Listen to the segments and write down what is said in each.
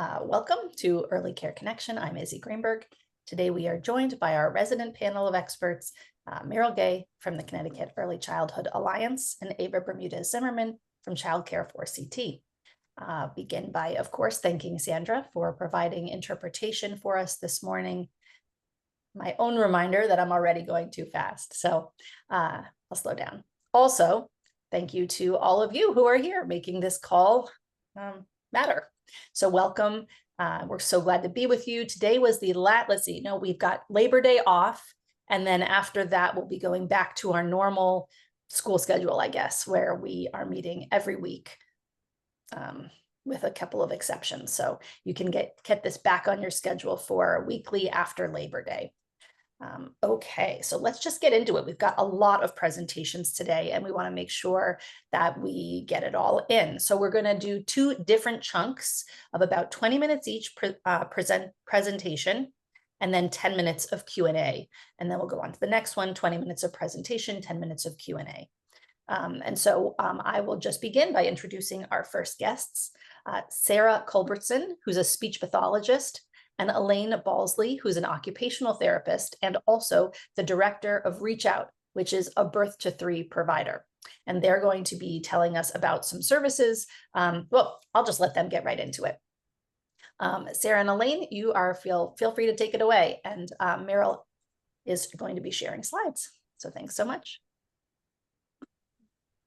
Welcome to Early Care Connection. I'm Izzy Greenberg. Today we are joined by our resident panel of experts, Meryl Gay from the Connecticut Early Childhood Alliance and Ava Bermudez-Zimmerman from Child Care for CT. Begin by, of course, thanking Sandra for providing interpretation for us this morning. My own reminder that I'm already going too fast, so I'll slow down. Also, thank you to all of you who are here making this call matter. So welcome. We're so glad to be with you. Today was the let's see, no, we've got Labor Day off. And then after that, we'll be going back to our normal school schedule, I guess, where we are meeting every week with a couple of exceptions. So you can get this back on your schedule for weekly after Labor Day. Okay, so let's just get into it. We've got a lot of presentations today and we want to make sure that we get it all in. So we're going to do two different chunks of about 20 minutes each presentation and then 10 minutes of Q&A. And then we'll go on to the next one, 20 minutes of presentation, 10 minutes of Q&A. I will just begin by introducing our first guests, Sarah Culbertson, who's a speech pathologist, and Elaine Balsley, who's an occupational therapist and also the director of Reach Out, which is a birth to 3 provider. And they're going to be telling us about some services. Well, I'll just let them get right into it. Sarah and Elaine, you are feel free to take it away. And Meryl is going to be sharing slides. So thanks so much.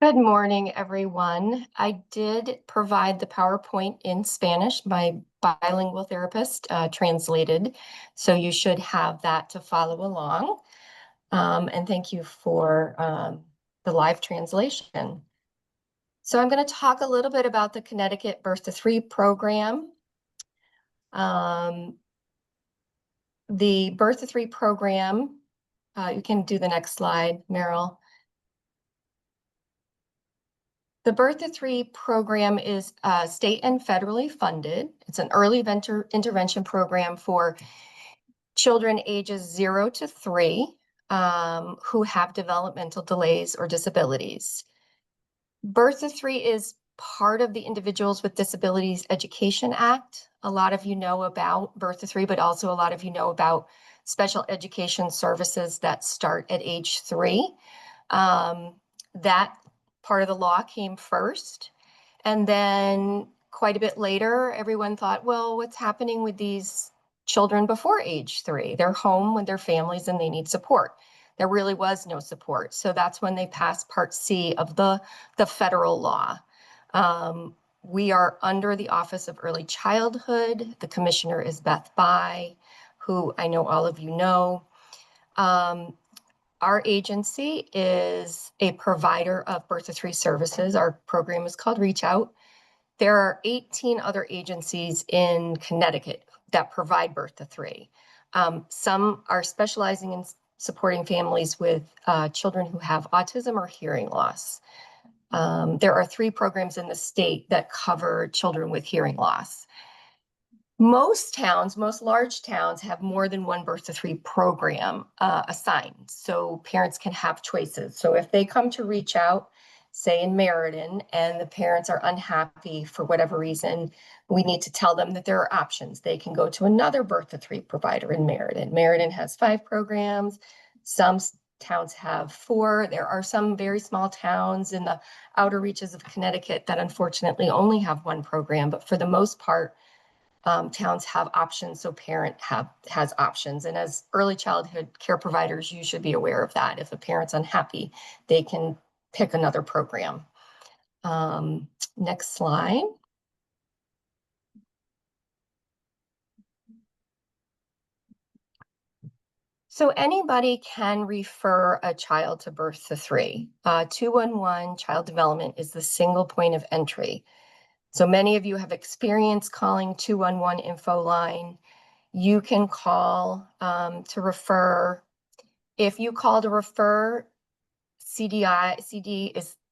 Good morning, everyone. I did provide the PowerPoint in Spanish. My bilingual therapist translated, so you should have that to follow along. And thank you for the live translation. So I'm going to talk a little bit about the Connecticut Birth to 3 program. The Birth to 3 program, you can do the next slide, Meryl. The Birth to 3 program is state and federally funded. It's an early intervention program for children ages 0 to 3 who have developmental delays or disabilities. Birth to 3 is part of the Individuals with Disabilities Education Act. A lot of you know about Birth to 3, but also a lot of you know about special education services that start at age 3. That part of the law came first. And then quite a bit later, everyone thought, well, what's happening with these children before age 3? They're home with their families and they need support. There really was no support. So that's when they passed Part C of the federal law. We are under the Office of Early Childhood. The commissioner is Beth Bai, who I know all of you know. Our agency is a provider of birth to 3 services. Our program is called Reach Out. There are 18 other agencies in Connecticut that provide birth to 3. Some are specializing in supporting families with children who have autism or hearing loss. There are 3 programs in the state that cover children with hearing loss. Most large towns have more than one birth to 3 program assigned, so parents can have choices. So if they come to Reach Out, say in Meriden, and the parents are unhappy for whatever reason, we need to tell them that there are options. They can go to another birth to 3 provider in Meriden. Meriden has 5 programs. Some towns have 4. There are some very small towns in the outer reaches of Connecticut that unfortunately only have 1 program, but for the most part, towns have options, so parent has options. And as early childhood care providers, you should be aware of that. If a parent's unhappy, they can pick another program. Next slide. So anybody can refer a child to Birth to 3. 211 Child Development is the single point of entry. So many of you have experience calling 211 info line. You can call to refer. If you call to refer,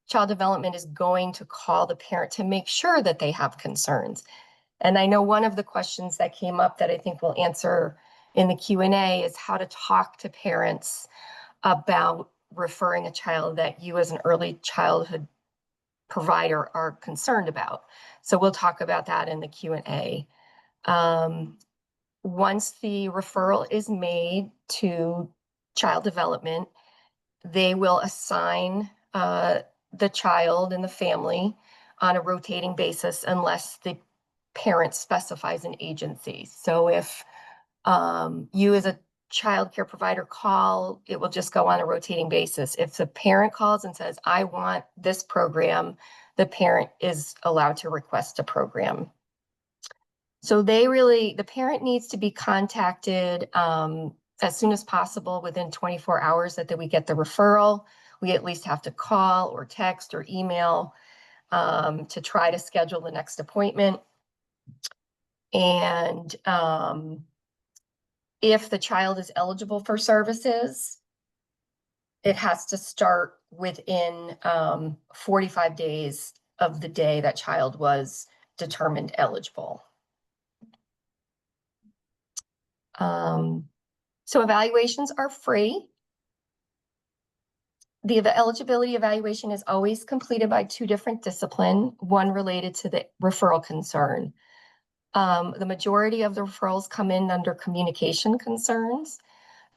Child Development is going to call the parent to make sure that they have concerns. And I know one of the questions that came up that I think we'll answer in the Q&A is how to talk to parents about referring a child that you as an early childhood provider are concerned about. So we'll talk about that in the Q&A. Once the referral is made to child development, they will assign the child and the family on a rotating basis unless the parent specifies an agency. So if you as a child care provider call, it will just go on a rotating basis. If the parent calls and says, I want this program, the parent is allowed to request a program. So the parent needs to be contacted as soon as possible within 24 hours that we get the referral. We at least have to call or text or email to try to schedule the next appointment. And if the child is eligible for services, it has to start within 45 days of the day that child was determined eligible. So evaluations are free. The eligibility evaluation is always completed by 2 different disciplines, one related to the referral concern. The majority of the referrals come in under communication concerns.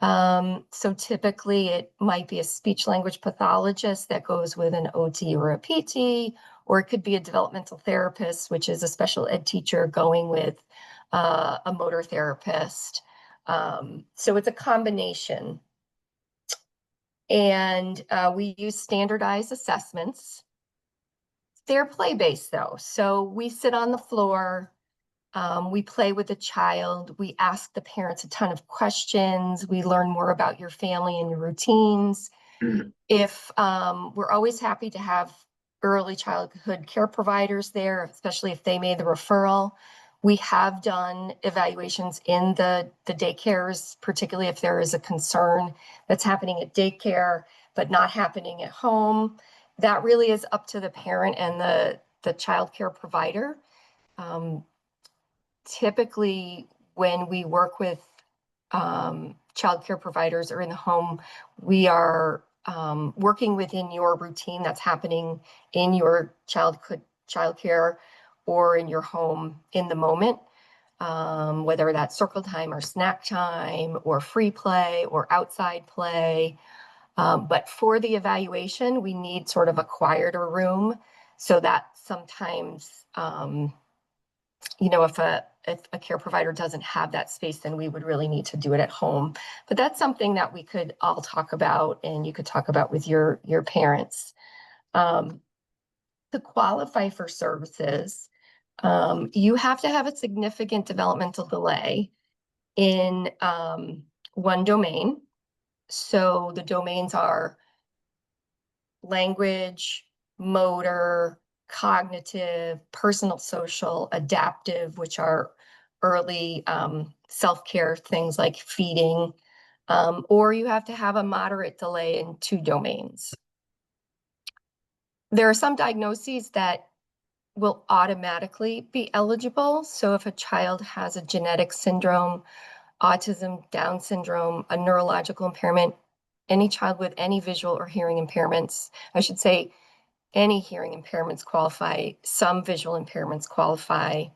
So typically it might be a speech language pathologist that goes with an OT or a PT, or it could be a developmental therapist, which is a special ed teacher going with a motor therapist. So it's a combination. And we use standardized assessments. They're play-based though. So we sit on the floor, we play with the child, we ask the parents a ton of questions, we learn more about your family and your routines. If we're always happy to have early childhood care providers there, especially if they made the referral. We have done evaluations in the daycares, particularly if there is a concern that's happening at daycare, but not happening at home. That really is up to the parent and the child care provider. Typically, when we work with child care providers or in the home, we are working within your routine that's happening in your child care or in your home in the moment, whether that's circle time or snack time or free play or outside play. But for the evaluation, we need sort of a quieter room so that sometimes, if a care provider doesn't have that space, then we would really need to do it at home. But that's something that we could all talk about and you could talk about with your parents. To qualify for services, you have to have a significant developmental delay in one domain. So the domains are language, motor, cognitive, personal, social, adaptive, which are early self-care things like feeding, or you have to have a moderate delay in 2 domains. There are some diagnoses that will automatically be eligible. So if a child has a genetic syndrome, autism, Down syndrome, a neurological impairment, any child with any visual or hearing impairments, I should say any hearing impairments qualify, some visual impairments qualify.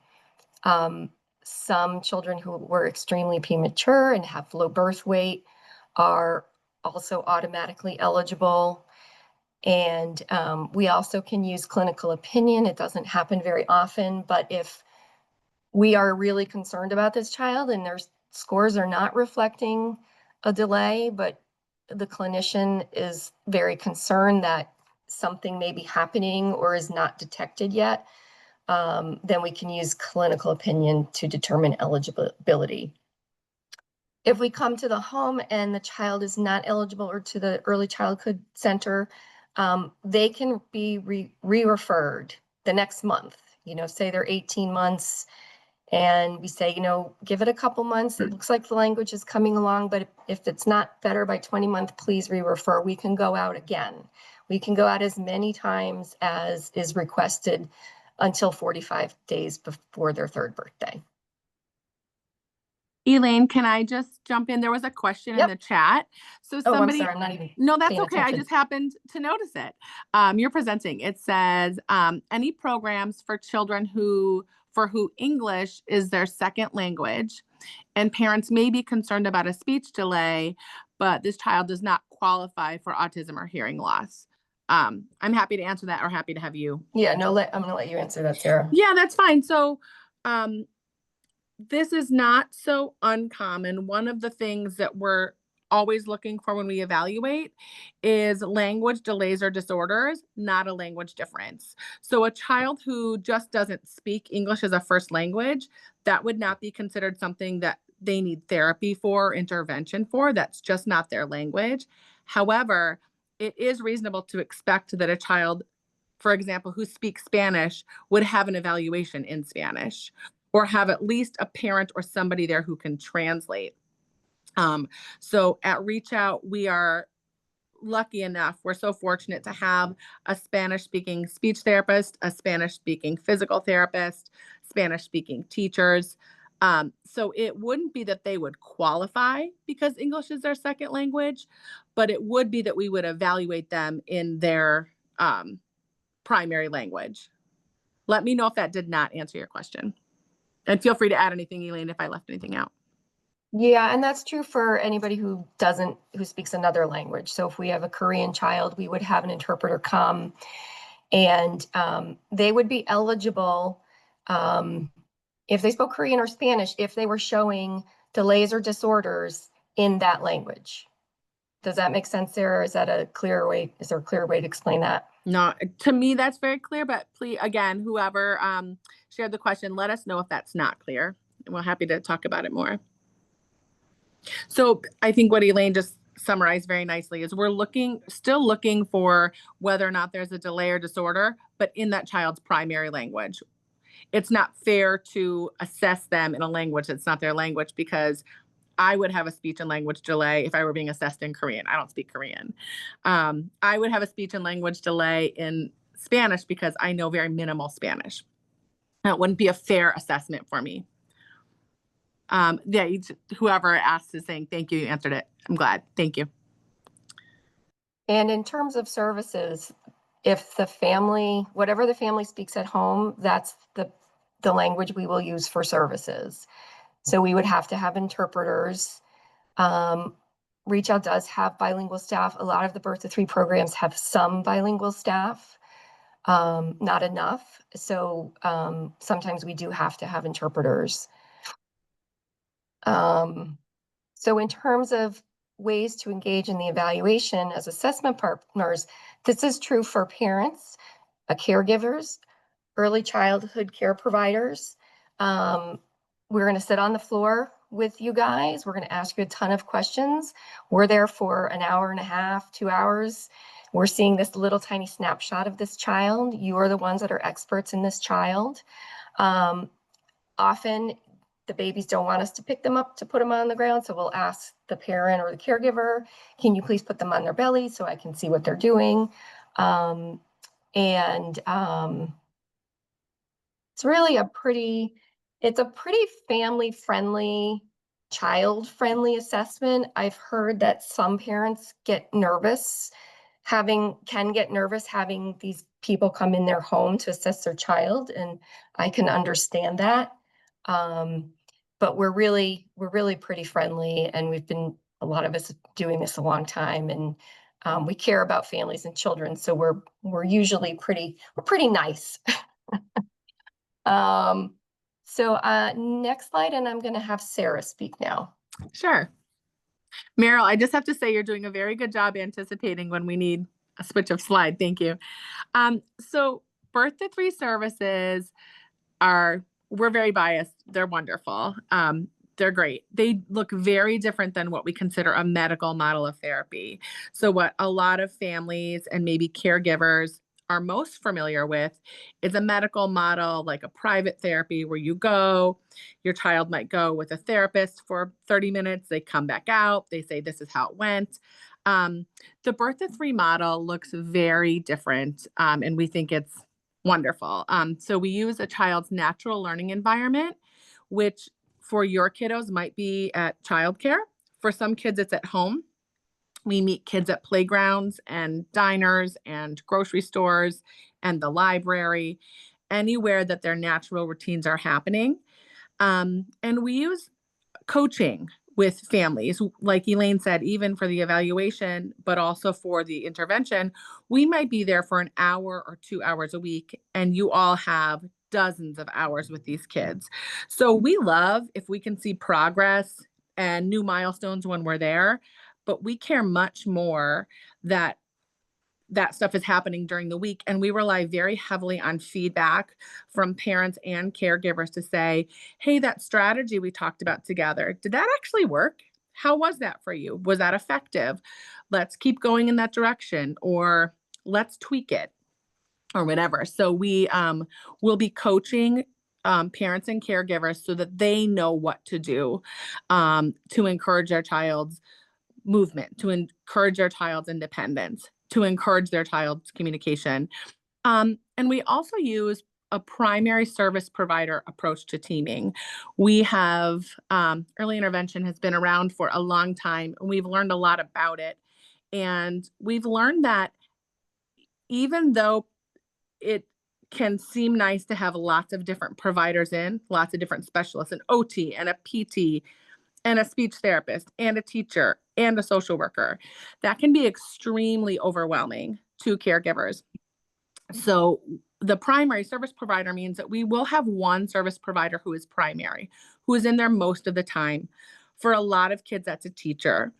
Some children who were extremely premature and have low birth weight are also automatically eligible. And we also can use clinical opinion. It doesn't happen very often, but if we are really concerned about this child and their scores are not reflecting a delay, but the clinician is very concerned that something may be happening or is not detected yet, then we can use clinical opinion to determine eligibility. If we come to the home and the child is not eligible or to the early childhood center, they can be re-referred the next month. Say they're 18 months and we say, give it a couple months. It looks like the language is coming along, but if it's not better by 20 months, please re-refer. We can go out again. We can go out as many times as is requested until 45 days before their 3rd birthday. Elaine, can I just jump in? There was a question in the chat. So somebody, I'm sorry, I'm not even no, that's paying okay. attention. I just happened to notice it. You're presenting. It says, any programs for children who, for who English is their second language, and parents may be concerned about a speech delay, but this child does not qualify for autism or hearing loss. I'm happy to answer that or happy to have you. Yeah, no, I'm gonna let you answer that, Sarah. Yeah, that's fine. So, this is not so uncommon. One of the things that we're always looking for when we evaluate is language delays or disorders, not a language difference. So a child who just doesn't speak English as a first language, that would not be considered something that they need therapy for, intervention for. That's just not their language. However, it is reasonable to expect that a child, for example, who speaks Spanish would have an evaluation in Spanish or have at least a parent or somebody there who can translate. So at Reach Out, we are lucky enough, we're so fortunate to have a Spanish speaking speech therapist, a Spanish speaking physical therapist, Spanish speaking teachers. So it wouldn't be that they would qualify because English is their second language, but it would be that we would evaluate them in their primary language. Let me know if that did not answer your question. And feel free to add anything, Elaine, if I left anything out. Yeah, and that's true for anybody who speaks another language. So if we have a Korean child, we would have an interpreter come, and they would be eligible if they spoke Korean or Spanish, if they were showing delays or disorders in that language. Does that make sense, Sarah? Is there a clear way to explain that? No, to me, that's very clear, but please, again, whoever shared the question, let us know if that's not clear. And we're happy to talk about it more. So I think what Elaine just summarized very nicely is we're still looking for whether or not there's a delay or disorder, but in that child's primary language. It's not fair to assess them in a language that's not their language, because I would have a speech and language delay if I were being assessed in Korean. I don't speak Korean. I would have a speech and language delay in Spanish because I know very minimal Spanish. That wouldn't be a fair assessment for me. Yeah, whoever asked is saying, thank you, you answered it. I'm glad. Thank you. And in terms of services, if the family, whatever the family speaks at home, that's the language we will use for services. So we would have to have interpreters. Reach Out does have bilingual staff. A lot of the Birth to 3 programs have some bilingual staff, not enough. So sometimes we do have to have interpreters. So in terms of ways to engage in the evaluation as assessment partners, this is true for parents, caregivers, early childhood care providers. We're going to sit on the floor with you guys. We're going to ask you a ton of questions. We're there for an hour and a half, 2 hours. We're seeing this little tiny snapshot of this child. You are the ones that are experts in this child. Often the babies don't want us to pick them up to put them on the ground. So we'll ask the parent or the caregiver, can you please put them on their belly so I can see what they're doing? It's really a pretty family-friendly, child-friendly assessment. I've heard that some parents can get nervous having these people come in their home to assess their child, and I can understand that. But we're really pretty friendly, and a lot of us doing this a long time, and we care about families and children, so we're usually pretty nice. So next slide, and I'm going to have Sarah speak now. Sure. Meryl, I just have to say you're doing a very good job anticipating when we need a switch of slide. Thank you. So Birth to 3 services we're very biased. They're wonderful. They're great. They look very different than what we consider a medical model of therapy. So what a lot of families and maybe caregivers are most familiar with is a medical model, like a private therapy where you go, your child might go with a therapist for 30 minutes. They come back out. They say, this is how it went. The Birth to 3 model looks very different. And we think it's wonderful. So we use a child's natural learning environment, which for your kiddos might be at childcare. For some kids, it's at home. We meet kids at playgrounds and diners and grocery stores and the library. anywhere that their natural routines are happening. And we use coaching with families, like Elaine said, even for the evaluation, but also for the intervention. We might be there for an hour or 2 hours a week, and you all have dozens of hours with these kids. So we love if we can see progress and new milestones when we're there, but we care much more that that stuff is happening during the week. And we rely very heavily on feedback from parents and caregivers to say, hey, that strategy we talked about together, did that actually work? How was that for you? Was that effective? Let's keep going in that direction, or let's tweak it, or whatever. So we will be coaching parents and caregivers so that they know what to do to encourage their child's movement, to encourage their child's independence, to encourage their child's communication. And we also use a primary service provider approach to teaming. We have early intervention has been around for a long time, and we've learned a lot about it. And we've learned that even though it can seem nice to have lots of different providers in, lots of different specialists, an OT and a PT and a speech therapist and a teacher and a social worker, that can be extremely overwhelming to caregivers. So the primary service provider means that we will have one service provider who is primary, who is in there most of the time. For a lot of kids, that's a teacher.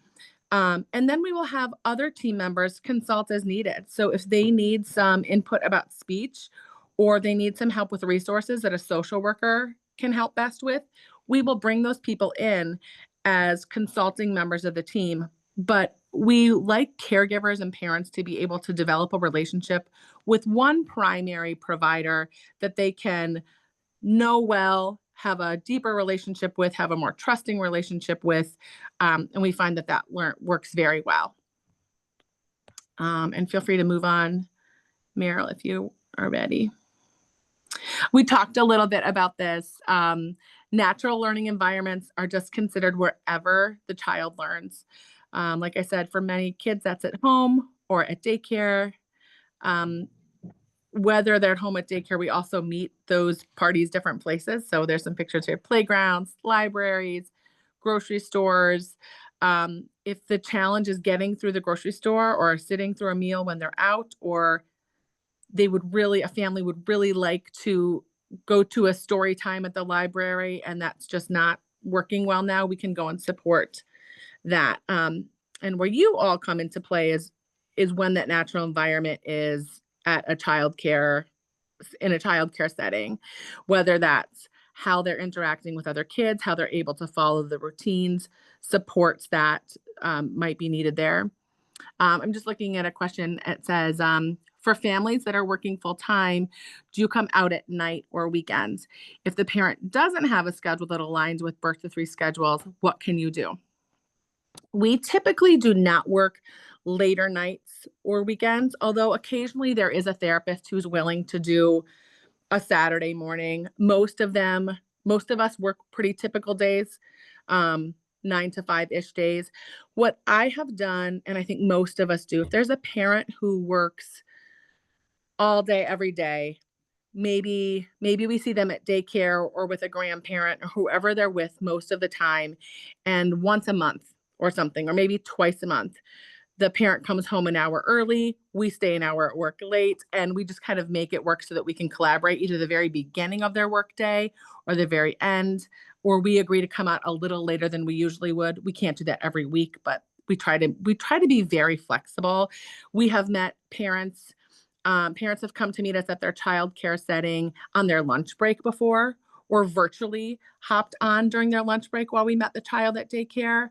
And then we will have other team members consult as needed. So if they need some input about speech, or they need some help with resources that a social worker can help best with, we will bring those people in as consulting members of the team. But we like caregivers and parents to be able to develop a relationship with one primary provider that they can know well, have a deeper relationship with, have a more trusting relationship with. And we find that that works very well. And feel free to move on, Meryl, if you are ready. We talked a little bit about this. Natural learning environments are just considered wherever the child learns. Like I said, for many kids, that's at home or at daycare. Whether they're at home at daycare, we also meet those parties different places. So there's some pictures here: playgrounds, libraries, grocery stores. If the challenge is getting through the grocery store or sitting through a meal when they're out, or a family would really like to go to a story time at the library, and that's just not working well now, we can go and support that. And where you all come into play is when that natural environment is in a childcare setting, whether that's how they're interacting with other kids, how they're able to follow the routines, supports that might be needed there. I'm just looking at a question. It says, for families that are working full time, do you come out at night or weekends? If the parent doesn't have a schedule that aligns with birth to 3 schedules, what can you do? We typically do not work later nights or weekends, although occasionally there is a therapist who's willing to do a Saturday morning. Most of us work pretty typical days, 9 to 5-ish days. What I have done, and I think most of us do, if there's a parent who works all day, every day, maybe we see them at daycare or with a grandparent or whoever they're with most of the time, and once a month or something, or maybe twice a month, the parent comes home an hour early, we stay an hour at work late, and we just kind of make it work so that we can collaborate either the very beginning of their workday or the very end, or we agree to come out a little later than we usually would. We can't do that every week, but we try to be very flexible. We have met parents. Parents have come to meet us at their childcare setting on their lunch break before, or virtually hopped on during their lunch break while we met the child at daycare.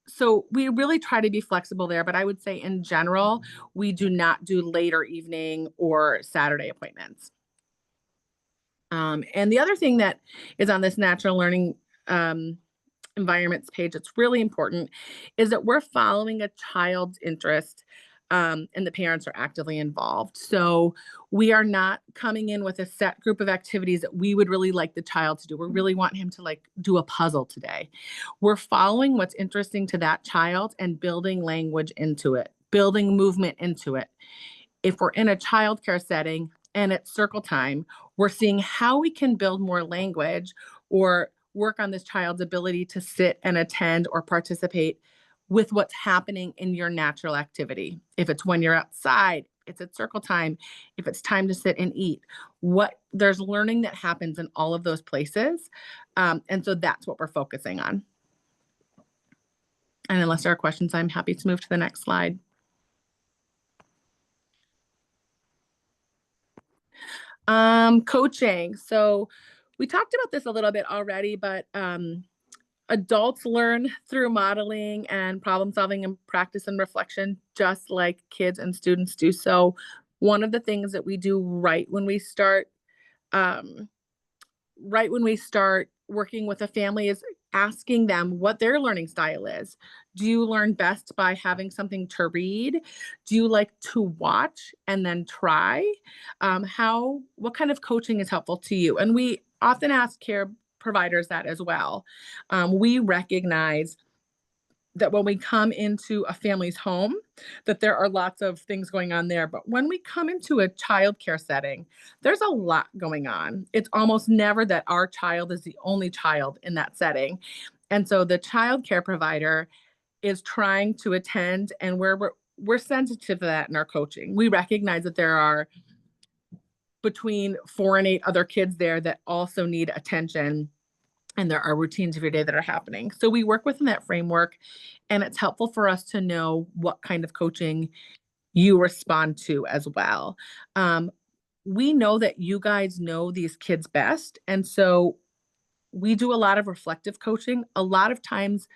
So we really try to be flexible there, but I would say in general, we do not do later evening or Saturday appointments. And the other thing that is on this natural learning environments page, it's really important, is that we're following a child's interest, and the parents are actively involved. So we are not coming in with a set group of activities that we would really like the child to do. We really want him to do a puzzle today. We're following what's interesting to that child and building language into it, building movement into it. If we're in a childcare setting, and it's circle time, we're seeing how we can build more language or work on this child's ability to sit and attend or participate with what's happening in your natural activity. If it's when you're outside, it's at circle time, if it's time to sit and eat, there's learning that happens in all of those places. And so that's what we're focusing on. And unless there are questions, I'm happy to move to the next slide. Coaching. So we talked about this a little bit already, but adults learn through modeling and problem solving and practice and reflection, just like kids and students do. So one of the things that we do right when we start working with a family is asking them what their learning style is. Do you learn best by having something to read? Do you like to watch and then try? What kind of coaching is helpful to you? And we often ask care providers that as well. We recognize that when we come into a family's home, that there are lots of things going on there. But when we come into a childcare setting, there's a lot going on. It's almost never that our child is the only child in that setting. And so the childcare provider is trying to attend, and we're sensitive to that in our coaching. We recognize that there are between 4 and 8 other kids there that also need attention. And there are routines of your day that are happening. So we work within that framework, and it's helpful for us to know what kind of coaching you respond to as well. We know that you guys know these kids best. And so we do a lot of reflective coaching. A lot of times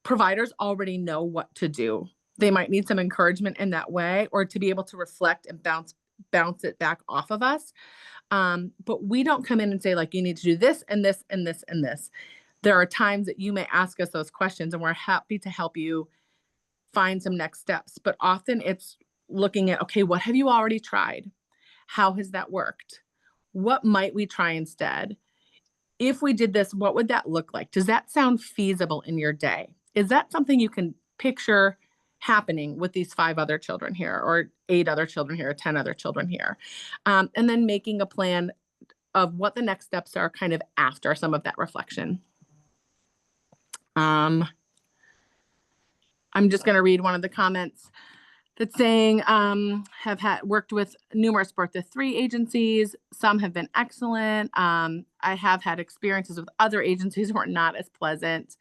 providers already know what to do. They might need some encouragement in that way, or to be able to reflect and bounce it back off of us. But we don't come in and say, like, you need to do this and this and this and this. There are times that you may ask us those questions, and we're happy to help you find some next steps. But often it's looking at, okay, what have you already tried? How has that worked? What might we try instead? If we did this, what would that look like? Does that sound feasible in your day? Is that something you can picture happening with these 5 other children here, or 8 other children here, or 10 other children here? And then making a plan of what the next steps are kind of after some of that reflection. I'm just going to read one of the comments that's saying, have worked with numerous birth to 3 agencies. Some have been excellent. I have had experiences with other agencies who are not as pleasant.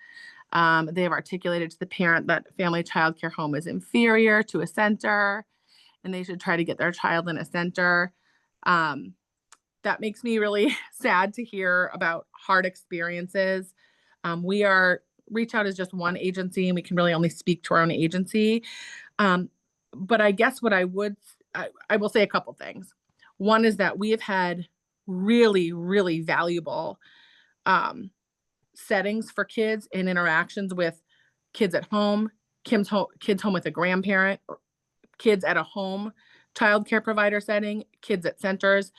They have articulated to the parent that family child care home is inferior to a center, and they should try to get their child in a center. That makes me really sad to hear about hard experiences. Reach Out is just one agency, and we can really only speak to our own agency. But I guess what I will say a couple things. One is that we have had really, really valuable settings for kids and interactions with kids at home, kids home with a grandparent, or kids at a home childcare provider setting, kids at centers.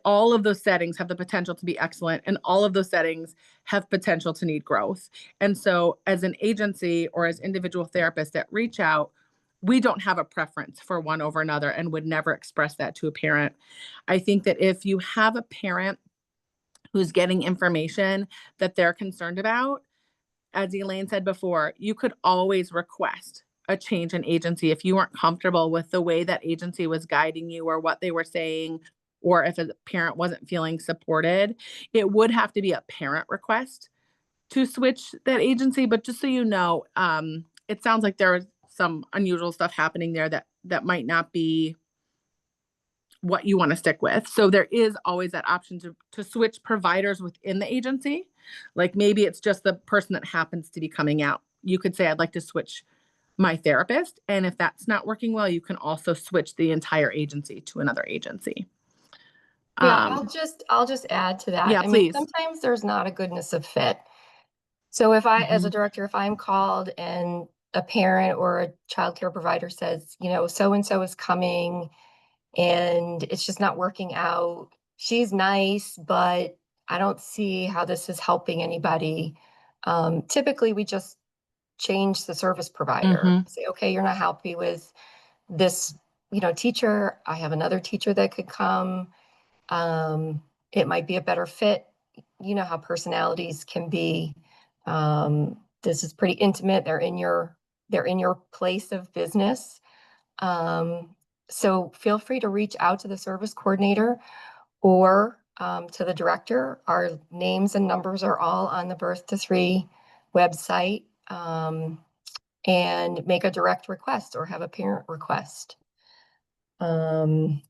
All of those settings have the potential to be excellent, and all of those settings have potential to need growth. And so as an agency or as individual therapists that Reach Out, we don't have a preference for one over another and would never express that to a parent. I think that if you have a parent who's getting information that they're concerned about, as Elaine said before, you could always request a change in agency if you weren't comfortable with the way that agency was guiding you or what they were saying, or if a parent wasn't feeling supported. It would have to be a parent request to switch that agency. But just so you know, it sounds like there was some unusual stuff happening there that might not be what you want to stick with. So there is always that option to switch providers within the agency. Like maybe it's just the person that happens to be coming out. You could say, I'd like to switch my therapist. And if that's not working well, you can also switch the entire agency to another agency. Yeah, I'll just add to that. Yeah, I mean, please. sometimes there's not a goodness of fit. So if I, as a Mhm. director, if I'm called and a parent or a childcare provider says, so-and-so is coming and it's just not working out. She's nice, but I don't see how this is helping anybody. Typically, we just change the service provider. Mhm. Say, okay, you're not happy with this, teacher, I have another teacher that could come. It might be a better fit. You know how personalities can be. This is pretty intimate. They're in your place of business. So feel free to reach out to the service coordinator or to the director. Our names and numbers are all on the Birth to 3 website, and make a direct request or have a parent request. And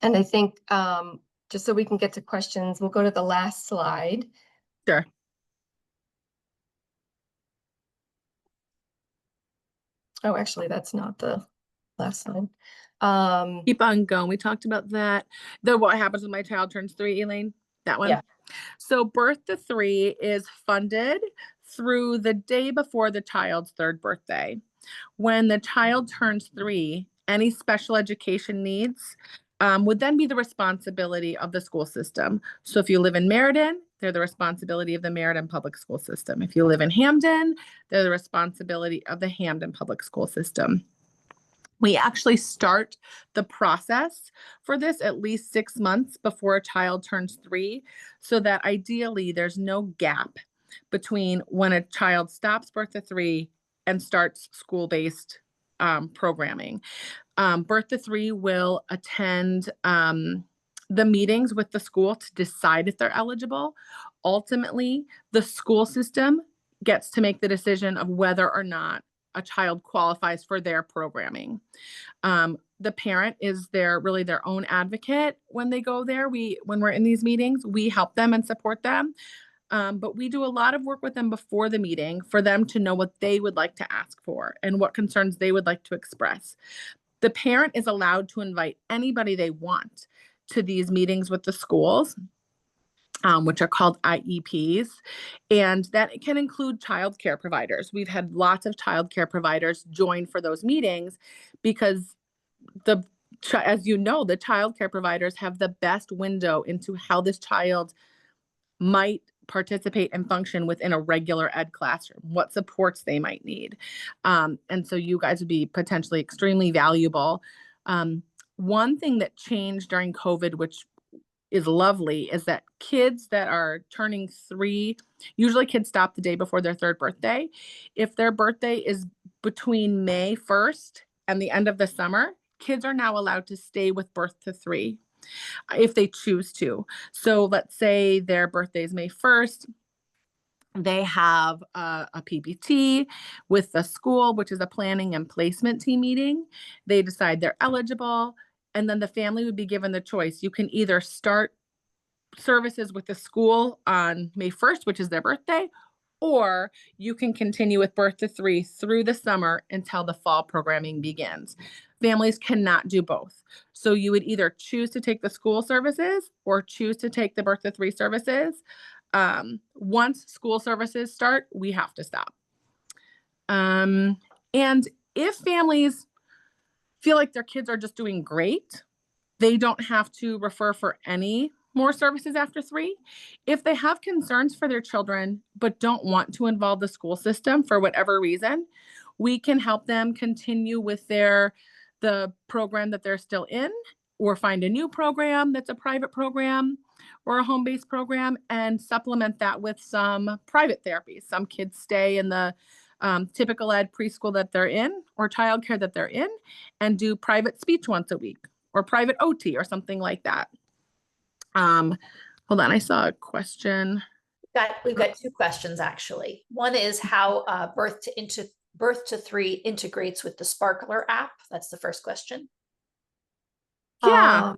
I think just so we can get to questions, we'll go to the last slide. Sure. Oh, actually, that's not the last slide. Keep on going. We talked about that. What happens when my child turns 3, Elaine? That one? Yeah. So Birth to 3 is funded through the day before the child's 3rd birthday. When the child turns 3, any special education needs would then be the responsibility of the school system. So if you live in Meriden, they're the responsibility of the Meriden Public School System. If you live in Hamden, they're the responsibility of the Hamden Public School System. We actually start the process for this at least 6 months before a child turns 3, so that ideally there's no gap between when a child stops Birth to 3 and starts school-based programming. Birth to 3 will attend the meetings with the school to decide if they're eligible. Ultimately, the school system gets to make the decision of whether or not a child qualifies for their programming. The parent is really their own advocate when they go there. When we're in these meetings, we help them and support them. But we do a lot of work with them before the meeting for them to know what they would like to ask for and what concerns they would like to express. The parent is allowed to invite anybody they want to these meetings with the schools, which are called IEPs, and that can include childcare providers. We've had lots of childcare providers join for those meetings because as you know, the childcare providers have the best window into how this child might participate and function within a regular ed classroom, what supports they might need. And so you guys would be potentially extremely valuable. One thing that changed during COVID, which is lovely, is that kids that are turning 3, usually kids stop the day before their 3rd birthday. If their birthday is between May 1st and the end of the summer, kids are now allowed to stay with Birth to 3 if they choose to. So let's say their birthday is May 1st. They have a PPT with the school, which is a planning and placement team meeting. They decide they're eligible, and then the family would be given the choice. You can either start services with the school on May 1st, which is their birthday, or you can continue with Birth to 3 through the summer until the fall programming begins. Families cannot do both. So you would either choose to take the school services or choose to take the Birth to 3 services. Once school services start, we have to stop. And if families feel like their kids are just doing great, they don't have to refer for any more services after 3. If they have concerns for their children, but don't want to involve the school system for whatever reason, we can help them continue with the program that they're still in, or find a new program that's a private program or a home-based program, and supplement that with some private therapies. Some kids stay in the typical ed preschool that they're in or childcare that they're in and do private speech once a week or private OT or something like that. Hold on, I saw a question. We've got 2 questions actually. One is how Birth to 3 integrates with the Sparkler app. That's the first question. Yeah.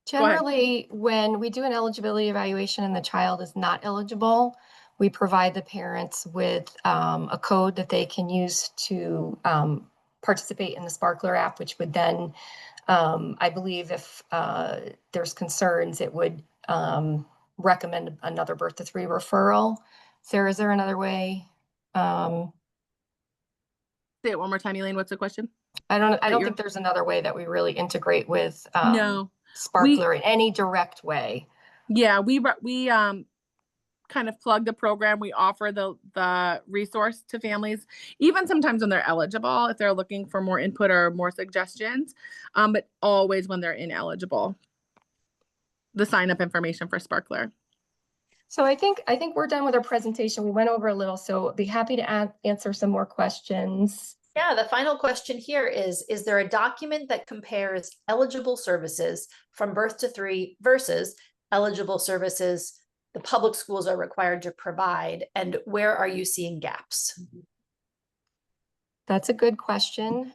Generally, when we do an eligibility evaluation and the child is not eligible, we provide the parents with a code that they can use to participate in the Sparkler app, which would then, I believe if there's concerns, it would recommend another Birth to 3 referral. Sarah, is there another way? Say it one more time, Elaine. What's the question? I don't think there's another way that we really integrate with No. Sparkler in any direct way. Yeah, we kind of plug the program. We offer the resource to families, even sometimes when they're eligible, if they're looking for more input or more suggestions, but always when they're ineligible. The sign up information for Sparkler. So I think we're done with our presentation. We went over a little, so I'd be happy to answer some more questions. Yeah, the final question here is there a document that compares eligible services from birth to 3 versus eligible services the public schools are required to provide, and where are you seeing gaps? That's a good question.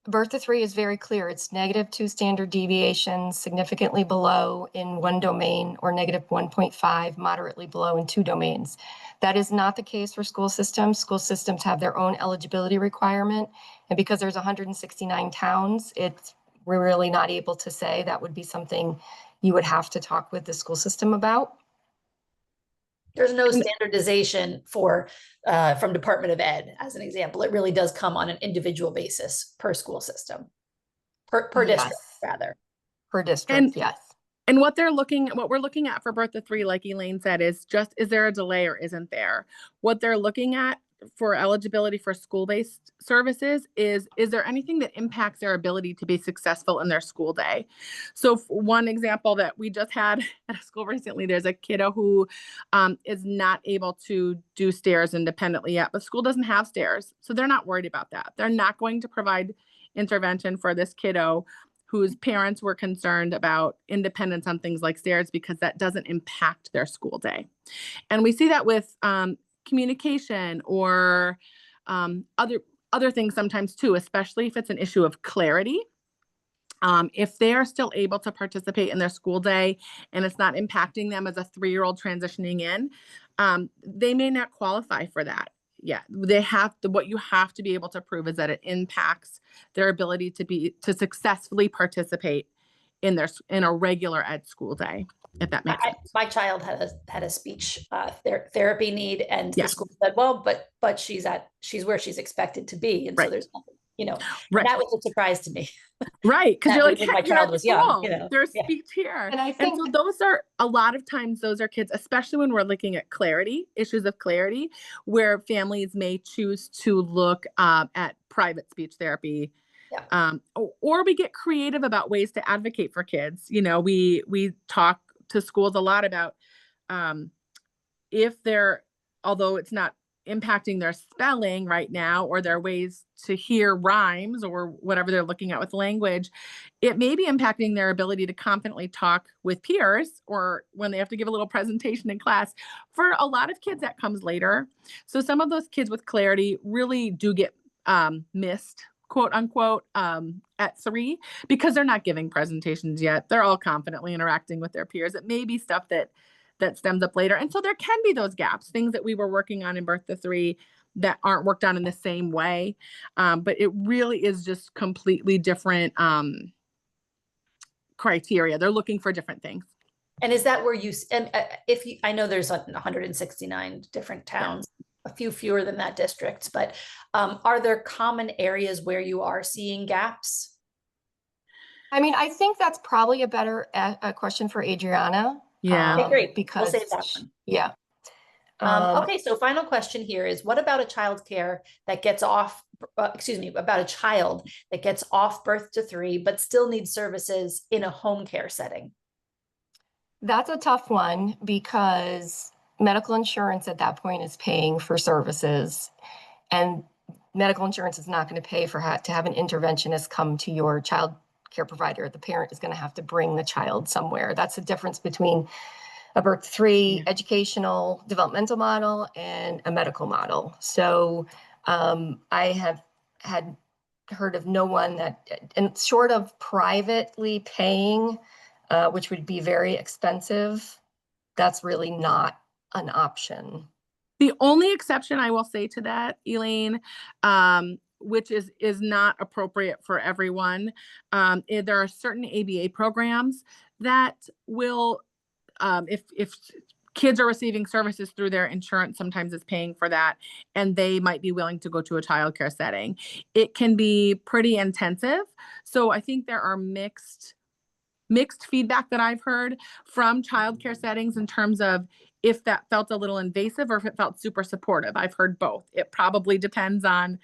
Birth to 3 is very clear. It's -2 standard deviations, significantly below in one domain, or -1.5, moderately below in 2 domains. That is not the case for school systems. School systems have their own eligibility requirement. And because there's 169 towns, we're really not able to say. That would be something you would have to talk with the school system about. There's no standardization for from Department of Ed, as an example. It really does come on an individual basis per school system, per district, rather. Per district, yes. And what we're looking at for birth to 3, like Elaine said, is there a delay or isn't there? What they're looking at for eligibility for school-based services is there anything that impacts their ability to be successful in their school day? So one example that we just had at a school recently, there's a kiddo who is not able to do stairs independently yet, but school doesn't have stairs. So they're not worried about that. They're not going to provide intervention for this kiddo whose parents were concerned about independence on things like stairs because that doesn't impact their school day. And we see that with communication or other things sometimes too, especially if it's an issue of clarity. If they are still able to participate in their school day and it's not impacting them as a 3-year-old transitioning in, they may not qualify for that. Yeah, what you have to be able to prove is that it impacts their ability to successfully participate in a regular ed school day, if that makes sense. My child had a speech therapy need, and Yeah. the school said, well, but she's where she's expected to be, and so there's nothing, Right. That was a surprise to me. Right, because you're like, when my you're child at was school. young, There's speech here. And I think so those are, a lot of times those are kids, especially when we're looking at clarity, issues of clarity, where families may choose to look at private speech therapy. Yeah. Or we get creative about ways to advocate for kids. We talk to schools a lot about although it's not impacting their spelling right now, or their ways to hear rhymes or whatever they're looking at with language, it may be impacting their ability to confidently talk with peers, or when they have to give a little presentation in class. For a lot of kids, that comes later. So some of those kids with clarity really do get missed, quote unquote, at 3, because they're not giving presentations yet. They're all confidently interacting with their peers. It may be stuff that stems up later. And so there can be those gaps, things that we were working on in birth to 3 that aren't worked on in the same way. But it really is just completely different criteria. They're looking for different things. And is that where I know there's 169 different towns, a few fewer than that districts, but are there common areas where you are seeing gaps? I mean, I think that's probably a better question for Adriana. Yeah. Okay, great. Because we'll save that one. Yeah. Okay, so final question here is, what about a child that gets off, about a child that gets off birth to 3, but still needs services in a home care setting? That's a tough one, because medical insurance at that point is paying for services, and medical insurance is not going to pay to have an interventionist come to your child care provider. The parent is going to have to bring the child somewhere. That's the difference between a birth to 3 educational developmental model and a medical model. So I have heard of no one that, and short of privately paying, which would be very expensive, that's really not an option. The only exception I will say to that, Elaine, which is not appropriate for everyone, there are certain ABA programs that will, if kids are receiving services through their insurance, sometimes it's paying for that, and they might be willing to go to a childcare setting. It can be pretty intensive. So I think there are mixed mixed feedback that I've heard from childcare settings in terms of if that felt a little invasive or if it felt super supportive. I've heard both. It probably depends on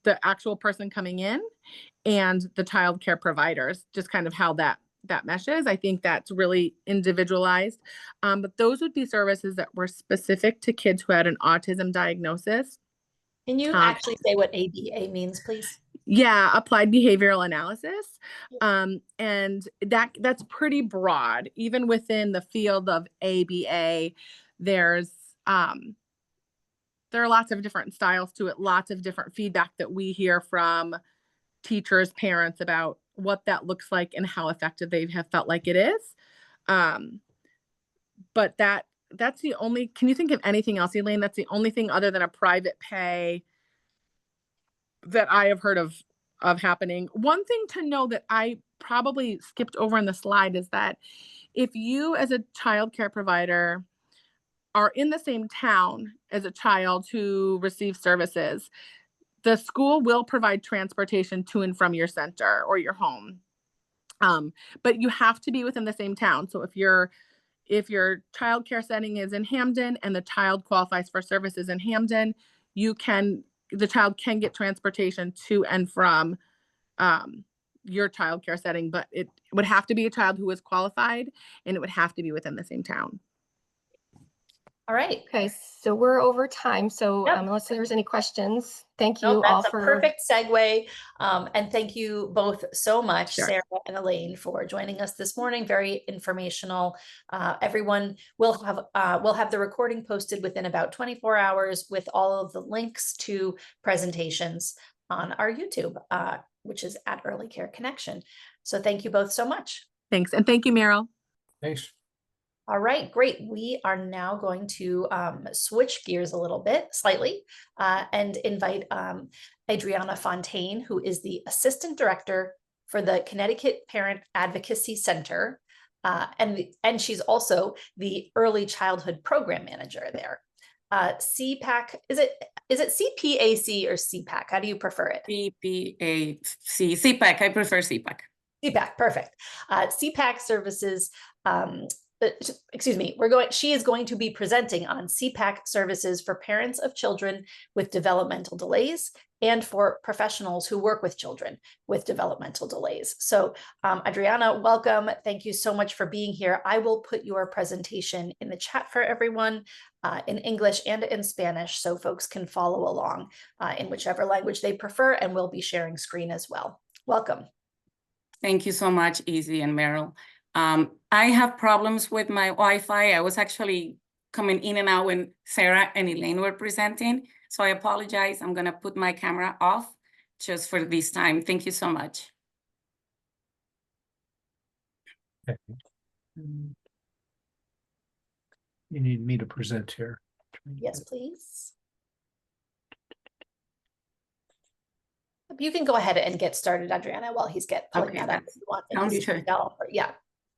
the actual person coming in and the childcare providers, just kind of how that meshes. I think that's really individualized. But those would be services that were specific to kids who had an autism diagnosis. Can you actually say what ABA means, please? Yeah, applied behavioral analysis. And that's pretty broad. Even within the field of ABA, there are lots of different styles to it, lots of different feedback that we hear from teachers, parents about what that looks like and how effective they have felt like it is. But that's the only, can you think of anything else, Elaine? That's the only thing other than a private pay that I have heard of happening. One thing to know that I probably skipped over in the slide is that if you as a childcare provider are in the same town as a child who receives services, the school will provide transportation to and from your center or your home. But you have to be within the same town. So if your childcare setting is in Hamden and the child qualifies for services in Hamden, the child can get transportation to and from your childcare setting, but it would have to be a child who is qualified and it would have to be within the same town. All right. Okay, so we're over time. So Yep. unless there's any questions, thank you Nope, all that's a for. perfect segue. And thank you both so much, Sure. Sarah and Elaine, for joining us this morning. Very informational. Everyone will have the recording posted within about 24 hours with all of the links to presentations on our YouTube, which is at Early Care Connection. So thank you both so much. Thanks. And thank you, Meryl. Thanks. All right, great. We are now going to switch gears a little bit, slightly, and invite Adriana Fontaine, who is the Assistant Director for the Connecticut Parent Advocacy Center. And she's also the Early Childhood Program Manager there. CPAC, is it CPAC or CPAC? How do you prefer it? CPAC, I prefer CPAC. CPAC, perfect. CPAC services, excuse me, she is going to be presenting on CPAC services for parents of children with developmental delays and for professionals who work with children with developmental delays. So Adriana, welcome. Thank you so much for being here. I will put your presentation in the chat for everyone in English and in Spanish so folks can follow along in whichever language they prefer, and we'll be sharing screen as well. Welcome. Thank you so much, Izzy and Meryl. I have problems with my Wi-Fi. I was actually coming in and out when Sarah and Elaine were presenting. So I apologize. I'm going to put my camera off just for this time. Thank you so much. Okay. You need me to present here. Yes, please. You can go ahead and get started, Adriana, while he's pulling that up. If you want to introduce yourself. Yeah.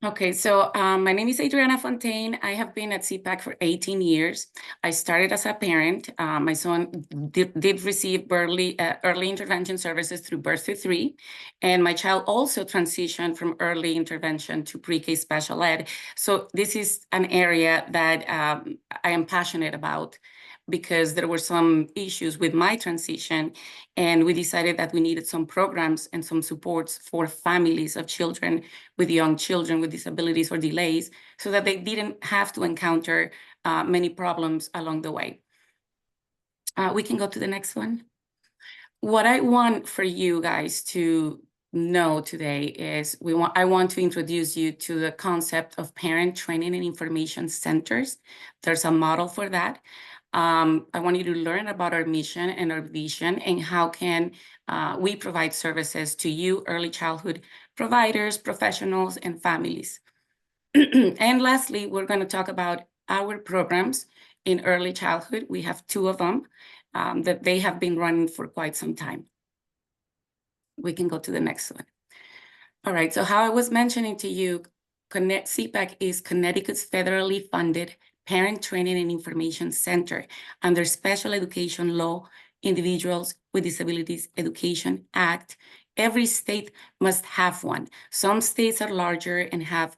Okay, so my name is Adriana Fontaine. I have been at CPAC for 18 years. I started as a parent. My son did receive early intervention services through Birth to 3, and my child also transitioned from early intervention to pre-K special ed. So this is an area that I am passionate about, because there were some issues with my transition, and we decided that we needed some programs and some supports for families of children with young children with disabilities or delays, so that they didn't have to encounter many problems along the way. We can go to the next one. What I want for you guys to know today is I want to introduce you to the concept of parent training and information centers. There's a model for that. I want you to learn about our mission and our vision and how can we provide services to you, early childhood providers, professionals, and families. And lastly, we're going to talk about our programs in early childhood. We have 2 of them that they have been running for quite some time. We can go to the next one. All right, so how I was mentioning to you, CPAC is Connecticut's federally funded Parent Training and Information Center under Special Education Law, Individuals with Disabilities Education Act, Every state must have one. Some states are larger and have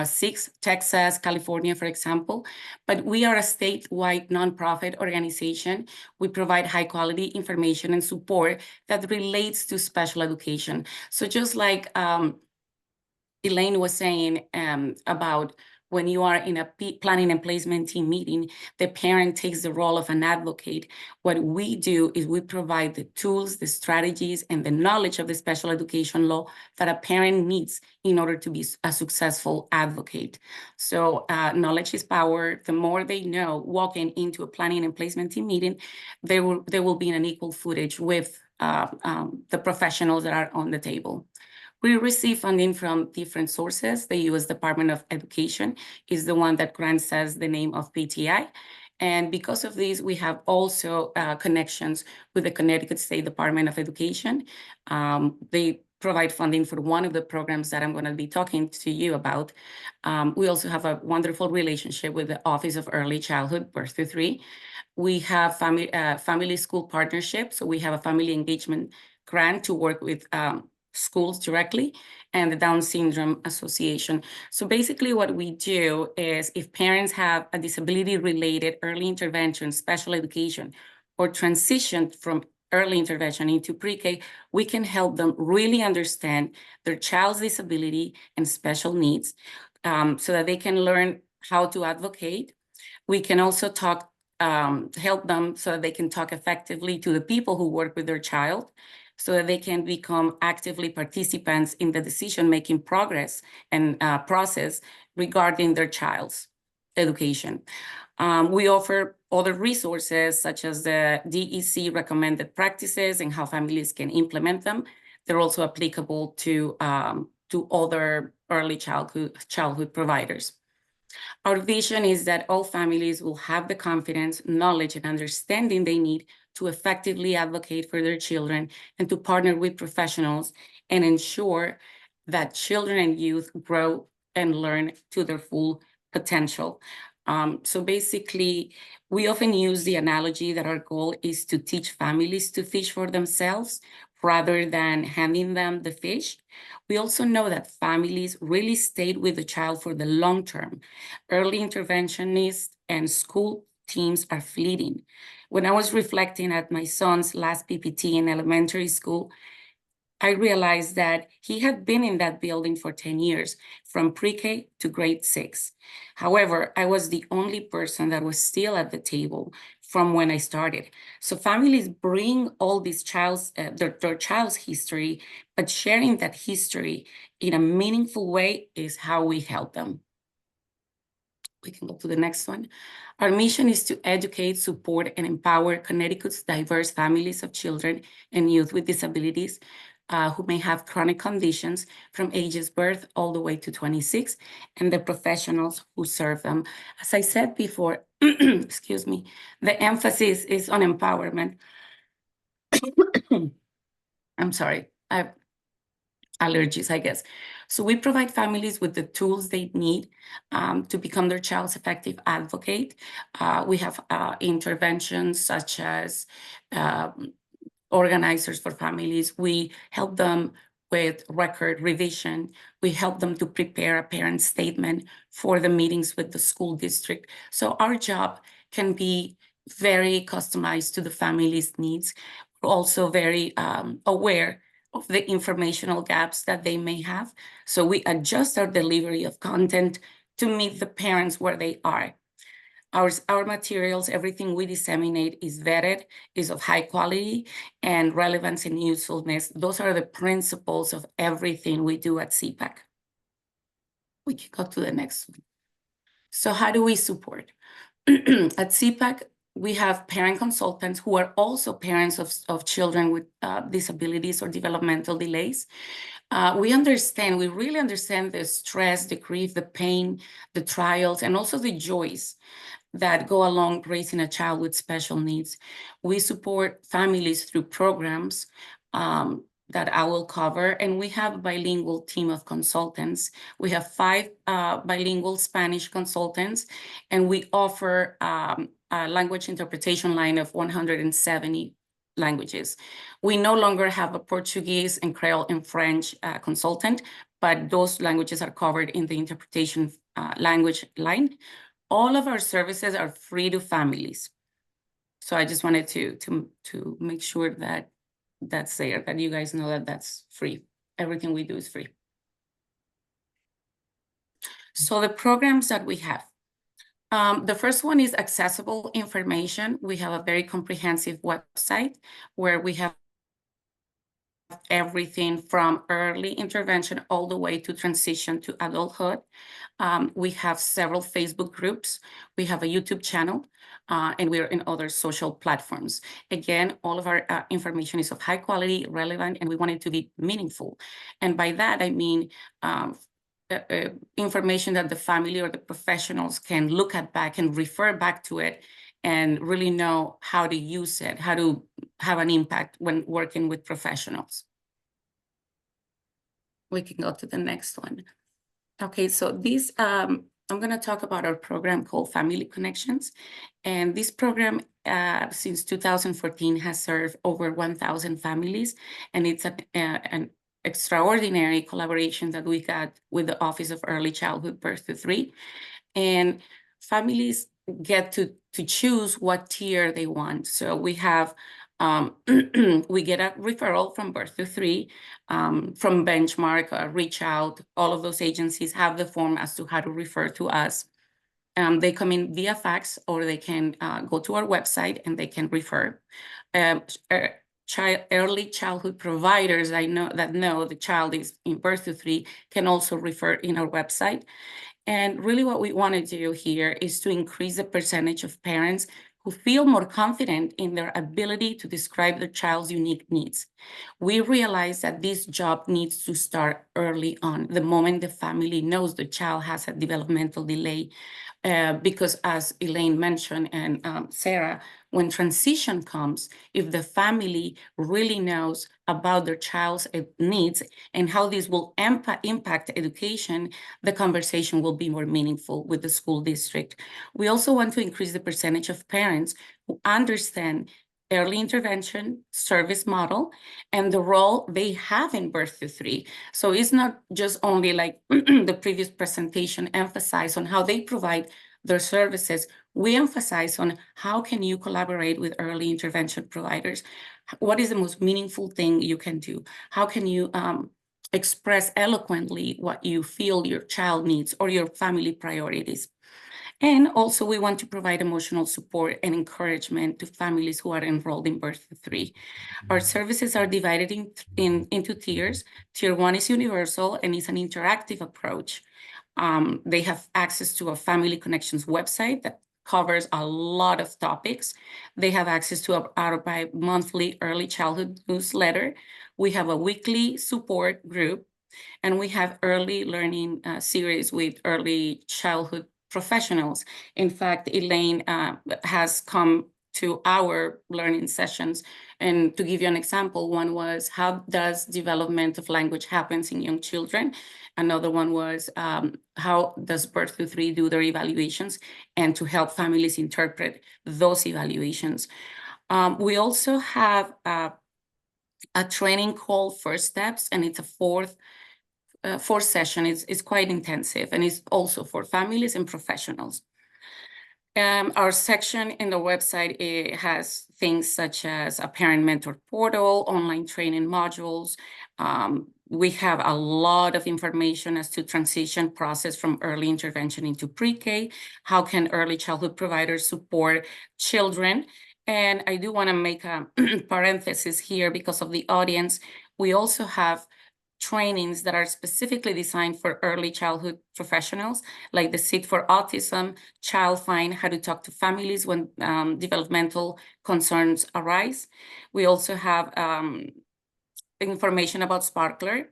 6, Texas, California, for example, but we are a statewide nonprofit organization. We provide high quality information and support that relates to special education. So just like Elaine was saying about when you are in a planning and placement team meeting, the parent takes the role of an advocate. What we do is we provide the tools, the strategies, and the knowledge of the special education law that a parent needs in order to be a successful advocate. So knowledge is power. The more they know walking into a planning and placement team meeting, they will be in an equal footage with the professionals that are on the table. We receive funding from different sources. The U.S. Department of Education is the one that grants us the name of PTI. And because of this, we have also connections with the Connecticut State Department of Education. They provide funding for one of the programs that I'm going to be talking to you about. We also have a wonderful relationship with the Office of Early Childhood, Birth to 3. We have family school partnerships. So we have a family engagement grant to work with schools directly, and the Down Syndrome Association. So basically what we do is if parents have a disability-related early intervention, special education, or transition from early intervention into pre-K, we can help them really understand their child's disability and special needs so that they can learn how to advocate. We can also help them so that they can talk effectively to the people who work with their child, so that they can become actively participants in the decision-making progress and process regarding their child's education. We offer other resources such as the DEC recommended practices and how families can implement them. They're also applicable to other early childhood providers. Our vision is that all families will have the confidence, knowledge, and understanding they need to effectively advocate for their children and to partner with professionals and ensure that children and youth grow and learn to their full potential. So basically, we often use the analogy that our goal is to teach families to fish for themselves rather than handing them the fish. We also know that families really stayed with the child for the long term. Early interventionists and school teams are fleeting. When I was reflecting at my son's last PPT in elementary school, I realized that he had been in that building for 10 years, from pre-K to grade 6. However, I was the only person that was still at the table from when I started. So families bring all these their child's history, but sharing that history in a meaningful way is how we help them. We can go to the next one. Our mission is to educate, support, and empower Connecticut's diverse families of children and youth with disabilities who may have chronic conditions from ages birth all the way to 26, and the professionals who serve them. As I said before, excuse me, the emphasis is on empowerment. I'm sorry, I have allergies, I guess. So we provide families with the tools they need to become their child's effective advocate. We have interventions such as organizers for families. We help them with record revision. We help them to prepare a parent statement for the meetings with the school district. So our job can be very customized to the family's needs. We're also very aware of the informational gaps that they may have. So we adjust our delivery of content to meet the parents where they are. Our materials, everything we disseminate is vetted, is of high quality, and relevance and usefulness. Those are the principles of everything we do at CPAC. We can go to the next one. So how do we support? At CPAC, we have parent consultants who are also parents of children with disabilities or developmental delays. We really understand the stress, the grief, the pain, the trials, and also the joys that go along raising a child with special needs. We support families through programs that I will cover, and we have a bilingual team of consultants. We have 5 bilingual Spanish consultants, and we offer a language interpretation line of 170 languages. We no longer have a Portuguese and Creole and French consultant, but those languages are covered in the interpretation language line. All of our services are free to families. So I just wanted to make sure that that's there, that you guys know that that's free. Everything we do is free. So the programs that we have. The first one is accessible information. We have a very comprehensive website where we have everything from early intervention all the way to transition to adulthood. We have several Facebook groups. We have a YouTube channel, and we're in other social platforms. Again, all of our information is of high quality, relevant, and we want it to be meaningful. And by that, I mean information that the family or the professionals can look at back and refer back to it and really know how to use it, how to have an impact when working with professionals. We can go to the next one. Okay, so this, I'm gonna talk about our program called Family Connections. And this program, since 2014, has served over 1,000 families. And it's an extraordinary collaboration that we got with the Office of Early Childhood Birth to 3. And families get to choose what tier they want. So we have, we get a referral from Birth to 3, from Benchmark, Reach Out. All of those agencies have the form as to how to refer to us. They come in via fax, or they can go to our website and they can refer. Early childhood providers know the child is in Birth to 3 can also refer in our website. And really what we want to do here is to increase the percentage of parents who feel more confident in their ability to describe their child's unique needs. We realize that this job needs to start early on, the moment the family knows the child has a developmental delay. Because as Elaine mentioned and Sarah, when transition comes, if the family really knows about their child's needs and how this will impact education, the conversation will be more meaningful with the school district. We also want to increase the percentage of parents who understand early intervention service model and the role they have in Birth to 3. So it's not just only like the previous presentation emphasized on how they provide their services. We emphasize on how can you collaborate with early intervention providers? What is the most meaningful thing you can do? How can you express eloquently what you feel your child needs or your family priorities? And also we want to provide emotional support and encouragement to families who are enrolled in Birth to 3. Our services are divided into tiers. Tier 1 is universal and is an interactive approach. They have access to a Family Connections website that covers a lot of topics. They have access to our bi-monthly early childhood newsletter. We have a weekly support group, and we have early learning series with early childhood professionals. In fact, Elaine has come to our learning sessions. And to give you an example, one was how does development of language happens in young children? Another one was how does Birth to 3 do their evaluations, and to help families interpret those evaluations. We also have a training called First Steps, and it's a fourth session. It's quite intensive, and it's also for families and professionals. Our section in the website, it has things such as a parent mentor portal, online training modules. We have a lot of information as to transition process from early intervention into pre-K. How can early childhood providers support children? And I do want to make a parenthesis here because of the audience. We also have trainings that are specifically designed for early childhood professionals, like the Sit for Autism, Child Find, how to talk to families when developmental concerns arise. We also have information about Sparkler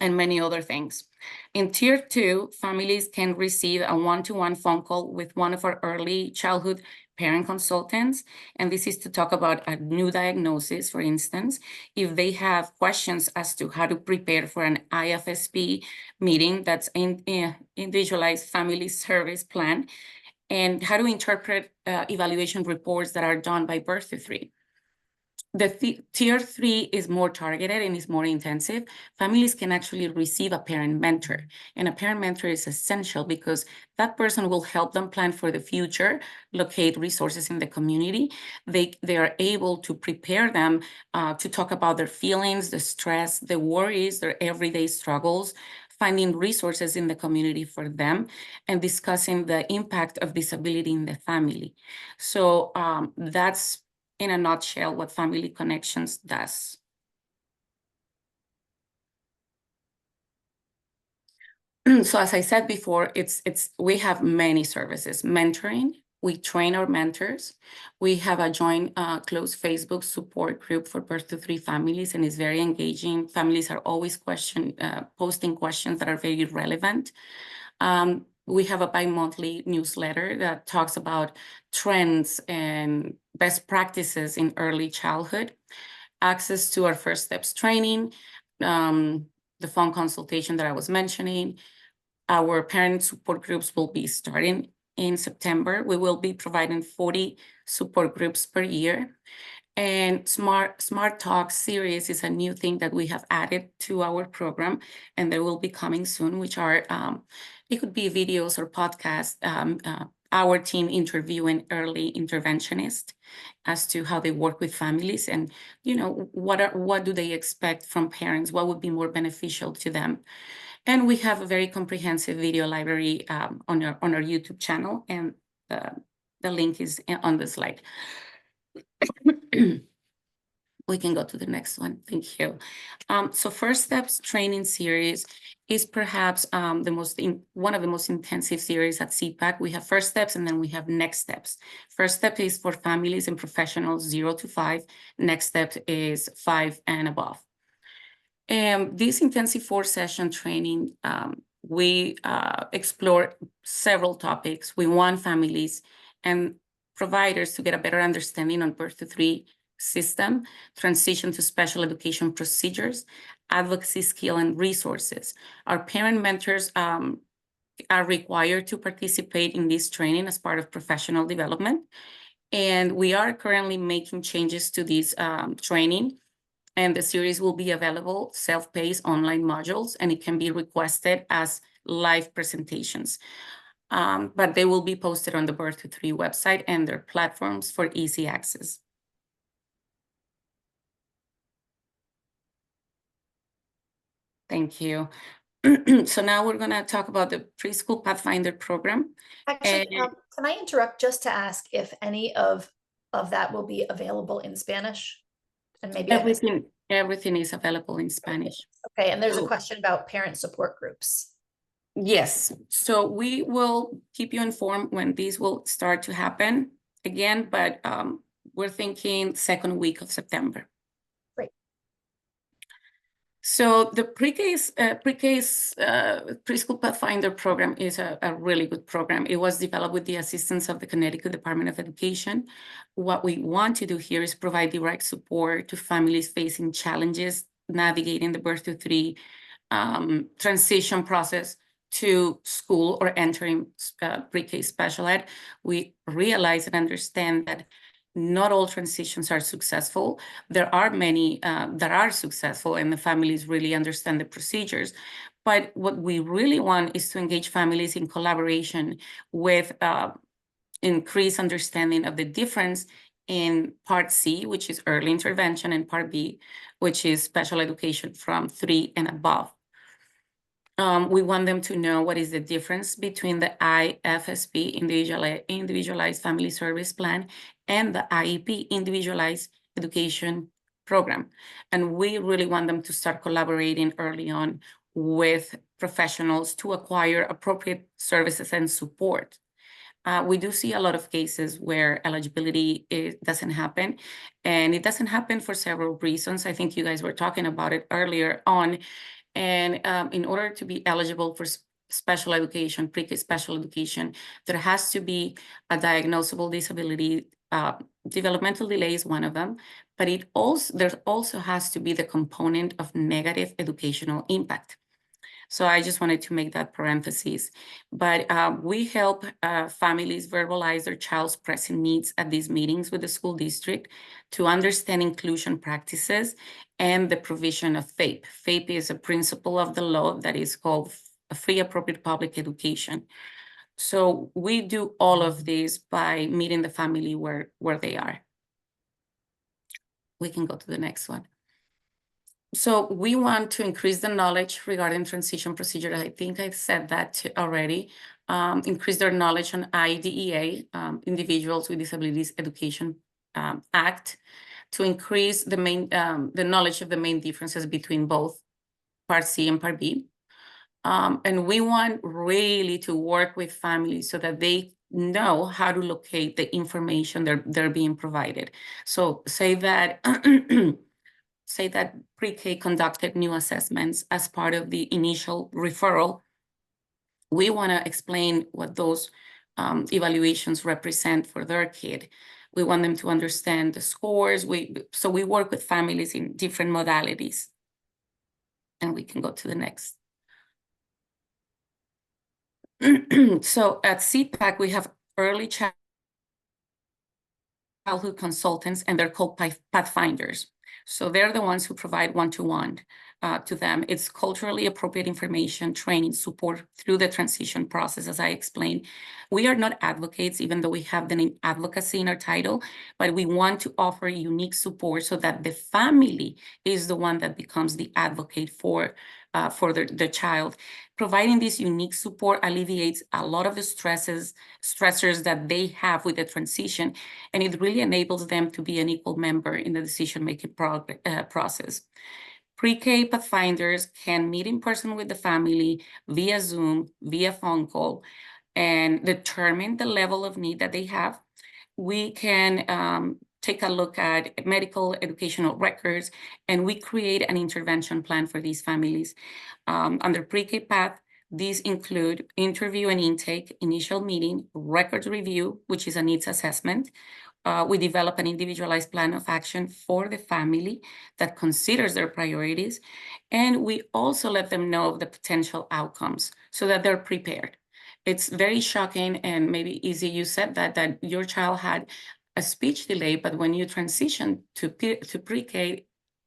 and many other things. In Tier 2, families can receive a one-to-one phone call with one of our early childhood parent consultants, and this is to talk about a new diagnosis, for instance, if they have questions as to how to prepare for an IFSP meeting, that's individualized family service plan, and how to interpret evaluation reports that are done by Birth to 3. tier 3 is more targeted and is more intensive. Families can actually receive a parent mentor, and a parent mentor is essential because that person will help them plan for the future, locate resources in the community. They are able to prepare them to talk about their feelings, the stress, the worries, their everyday struggles, finding resources in the community for them, and discussing the impact of disability in the family. So that's in a nutshell what Family Connections does. So as I said before, we have many services. Mentoring, we train our mentors. We have a joint closed Facebook support group for birth to 3 families, and it's very engaging. Families are always posting questions that are very relevant. We have a bi-monthly newsletter that talks about trends and best practices in early childhood, access to our first steps training, the phone consultation that I was mentioning. Our parent support groups will be starting in September. We will be providing 40 support groups per year. And Smart Talks series is a new thing that we have added to our program, and they will be coming soon, which are, it could be videos or podcasts, our team interviewing early interventionists as to how they work with families and, what do they expect from parents, what would be more beneficial to them. And we have a very comprehensive video library on our YouTube channel, and the link is on the slide. We can go to the next one. Thank you. So First Steps training series is perhaps one of the most intensive series at CPAC. We have First Steps, and then we have Next Steps. First Step is for families and professionals 0 to 5. Next Step is 5 and above. And this intensive 4-session training, we explore several topics. We want families and providers to get a better understanding on birth to 3 system, transition to special education procedures, advocacy skill and resources. Our parent mentors are required to participate in this training as part of professional development. And we are currently making changes to this training. And the series will be available self-paced online modules, and it can be requested as live presentations. But they will be posted on the Birth to 3 website and their platforms for easy access. Thank you. So now we're going to talk about the Preschool Pathfinder program. Actually, can I interrupt just to ask if any of that will be available in Spanish? And maybe everything is available in Spanish. Okay, and there's a question about parent support groups. Yes, so we will keep you informed when these will start to happen again, but we're thinking second week of September. Great. So the Preschool Pathfinder program is a really good program. It was developed with the assistance of the Connecticut Department of Education. What we want to do here is provide direct support to families facing challenges navigating the birth to 3 transition process to school or entering pre-K special ed. We realize and understand that not all transitions are successful. There are many that are successful, and the families really understand the procedures. But what we really want is to engage families in collaboration with increased understanding of the difference in Part C, which is early intervention, and Part B, which is special education from 3 and above. We want them to know what is the difference between the IFSP, Individualized Family Service Plan, and the IEP, Individualized Education Program. And we really want them to start collaborating early on with professionals to acquire appropriate services and support. We do see a lot of cases where eligibility doesn't happen, and it doesn't happen for several reasons. I think you guys were talking about it earlier on. And in order to be eligible for special education, pre-K special education, there has to be a diagnosable disability. Developmental delay is one of them, but there also has to be the component of negative educational impact. So I just wanted to make that parenthesis. But we help families verbalize their child's present needs at these meetings with the school district to understand inclusion practices and the provision of FAPE. FAPE is a principle of the law that is called free appropriate public education. So we do all of this by meeting the family where they are. We can go to the next one. So we want to increase the knowledge regarding transition procedure. I think I said that already. Increase their knowledge on IDEA, Individuals with Disabilities Education Act, to increase the knowledge of the main differences between both Part C and Part B. And we want really to work with families so that they know how to locate the information they're being provided. So say that pre-K conducted new assessments as part of the initial referral. We want to explain what those evaluations represent for their kid. We want them to understand the scores. So we work with families in different modalities. And we can go to the next. So at CPAC, we have early childhood consultants, and they're called pathfinders. So they're the ones who provide one-to-one to them. It's culturally appropriate information, training, support through the transition process, as I explained. We are not advocates, even though we have the name advocacy in our title, but we want to offer unique support so that the family is the one that becomes the advocate for the child. Providing this unique support alleviates a lot of the stressors that they have with the transition, and it really enables them to be an equal member in the decision-making process. Pre-K pathfinders can meet in person with the family via Zoom, via phone call, and determine the level of need that they have. We can take a look at medical educational records, and we create an intervention plan for these families. Under pre-K path, these include interview and intake, initial meeting, records review, which is a needs assessment. We develop an individualized plan of action for the family that considers their priorities. And we also let them know the potential outcomes so that they're prepared. It's very shocking and maybe easy. You said that your child had a speech delay, but when you transitioned to pre-K,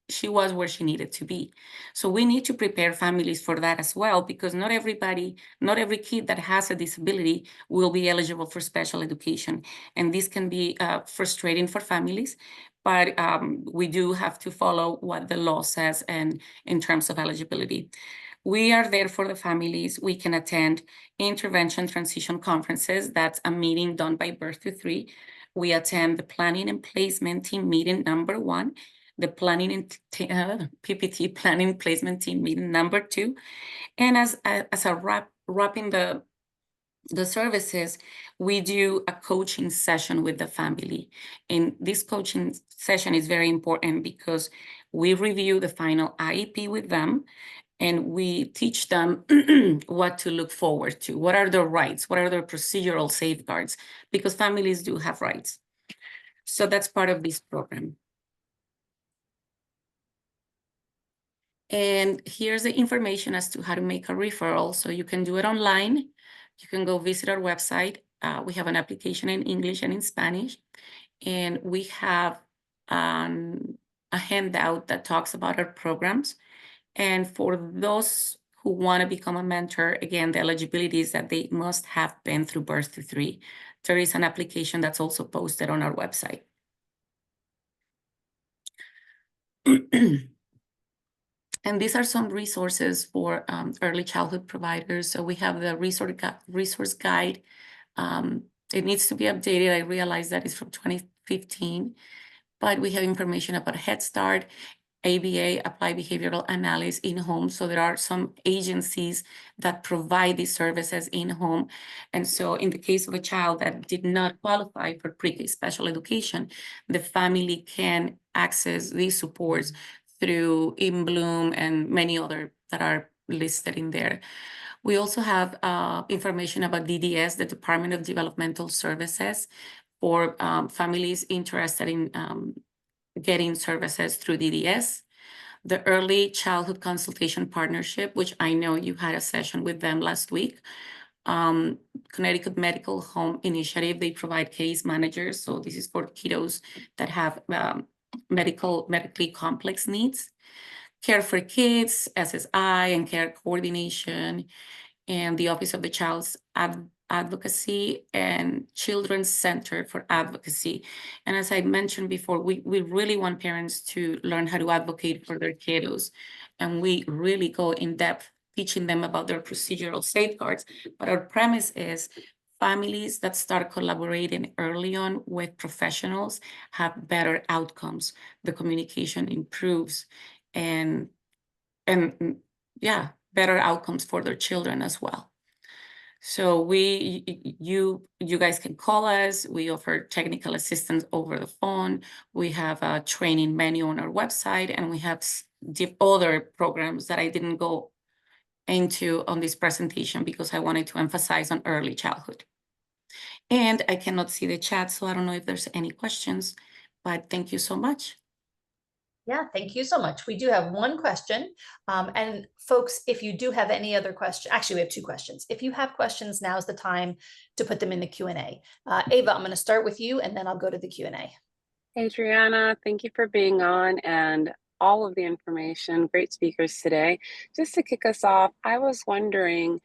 she was where she needed to be. So we need to prepare families for that as well, because not every kid that has a disability will be eligible for special education. And this can be frustrating for families, but we do have to follow what the law says and in terms of eligibility. We are there for the families. We can attend intervention transition conferences. That's a meeting done by Birth to Three. We attend the planning and placement team meeting number 1, the planning and PPT planning placement team meeting number 2. And as a wrapping the services, we do a coaching session with the family. And this coaching session is very important because we review the final IEP with them, and we teach them what to look forward to. What are their rights? What are their procedural safeguards? Because families do have rights. So that's part of this program. And here's the information as to how to make a referral. So you can do it online. You can go visit our website. We have an application in English and in Spanish. And we have a handout that talks about our programs. And for those who want to become a mentor, again, the eligibility is that they must have been through Birth to Three. There is an application that's also posted on our website. And these are some resources for early childhood providers. So we have the resource guide. It needs to be updated. I realize that it's from 2015, but we have information about Head Start, ABA, Applied Behavioral Analysis in-home. So there are some agencies that provide these services in-home. And so in the case of a child that did not qualify for pre-K special education, the family can access these supports through In Bloom and many other that are listed in there. We also have information about DDS, the Department of Developmental Services, for families interested in getting services through DDS. the Early Childhood Consultation Partnership, which I know you had a session with them last week. Connecticut Medical Home Initiative, they provide case managers. So this is for kiddos that have medically complex needs. Care for Kids, SSI, and Care Coordination, and the Office of the Child's Advocacy, and Children's Center for Advocacy. And as I mentioned before, we really want parents to learn how to advocate for their kiddos. And we really go in depth teaching them about their procedural safeguards. But our premise is families that start collaborating early on with professionals have better outcomes. The communication improves, and yeah, better outcomes for their children as well. So you guys can call us. We offer technical assistance over the phone. We have a training menu on our website, and we have other programs that I didn't go into on this presentation because I wanted to emphasize on early childhood. And I cannot see the chat, so I don't know if there's any questions, but thank you so much. Yeah, thank you so much. We do have one question. And folks, if you do have any other question, actually we have two questions. If you have questions, now's the time to put them in the Q&A. Ava, I'm going to start with you and then I'll go to the Q&A. Adriana, thank you for being on and all of the information. Great speakers today. Just to kick us off, I was wondering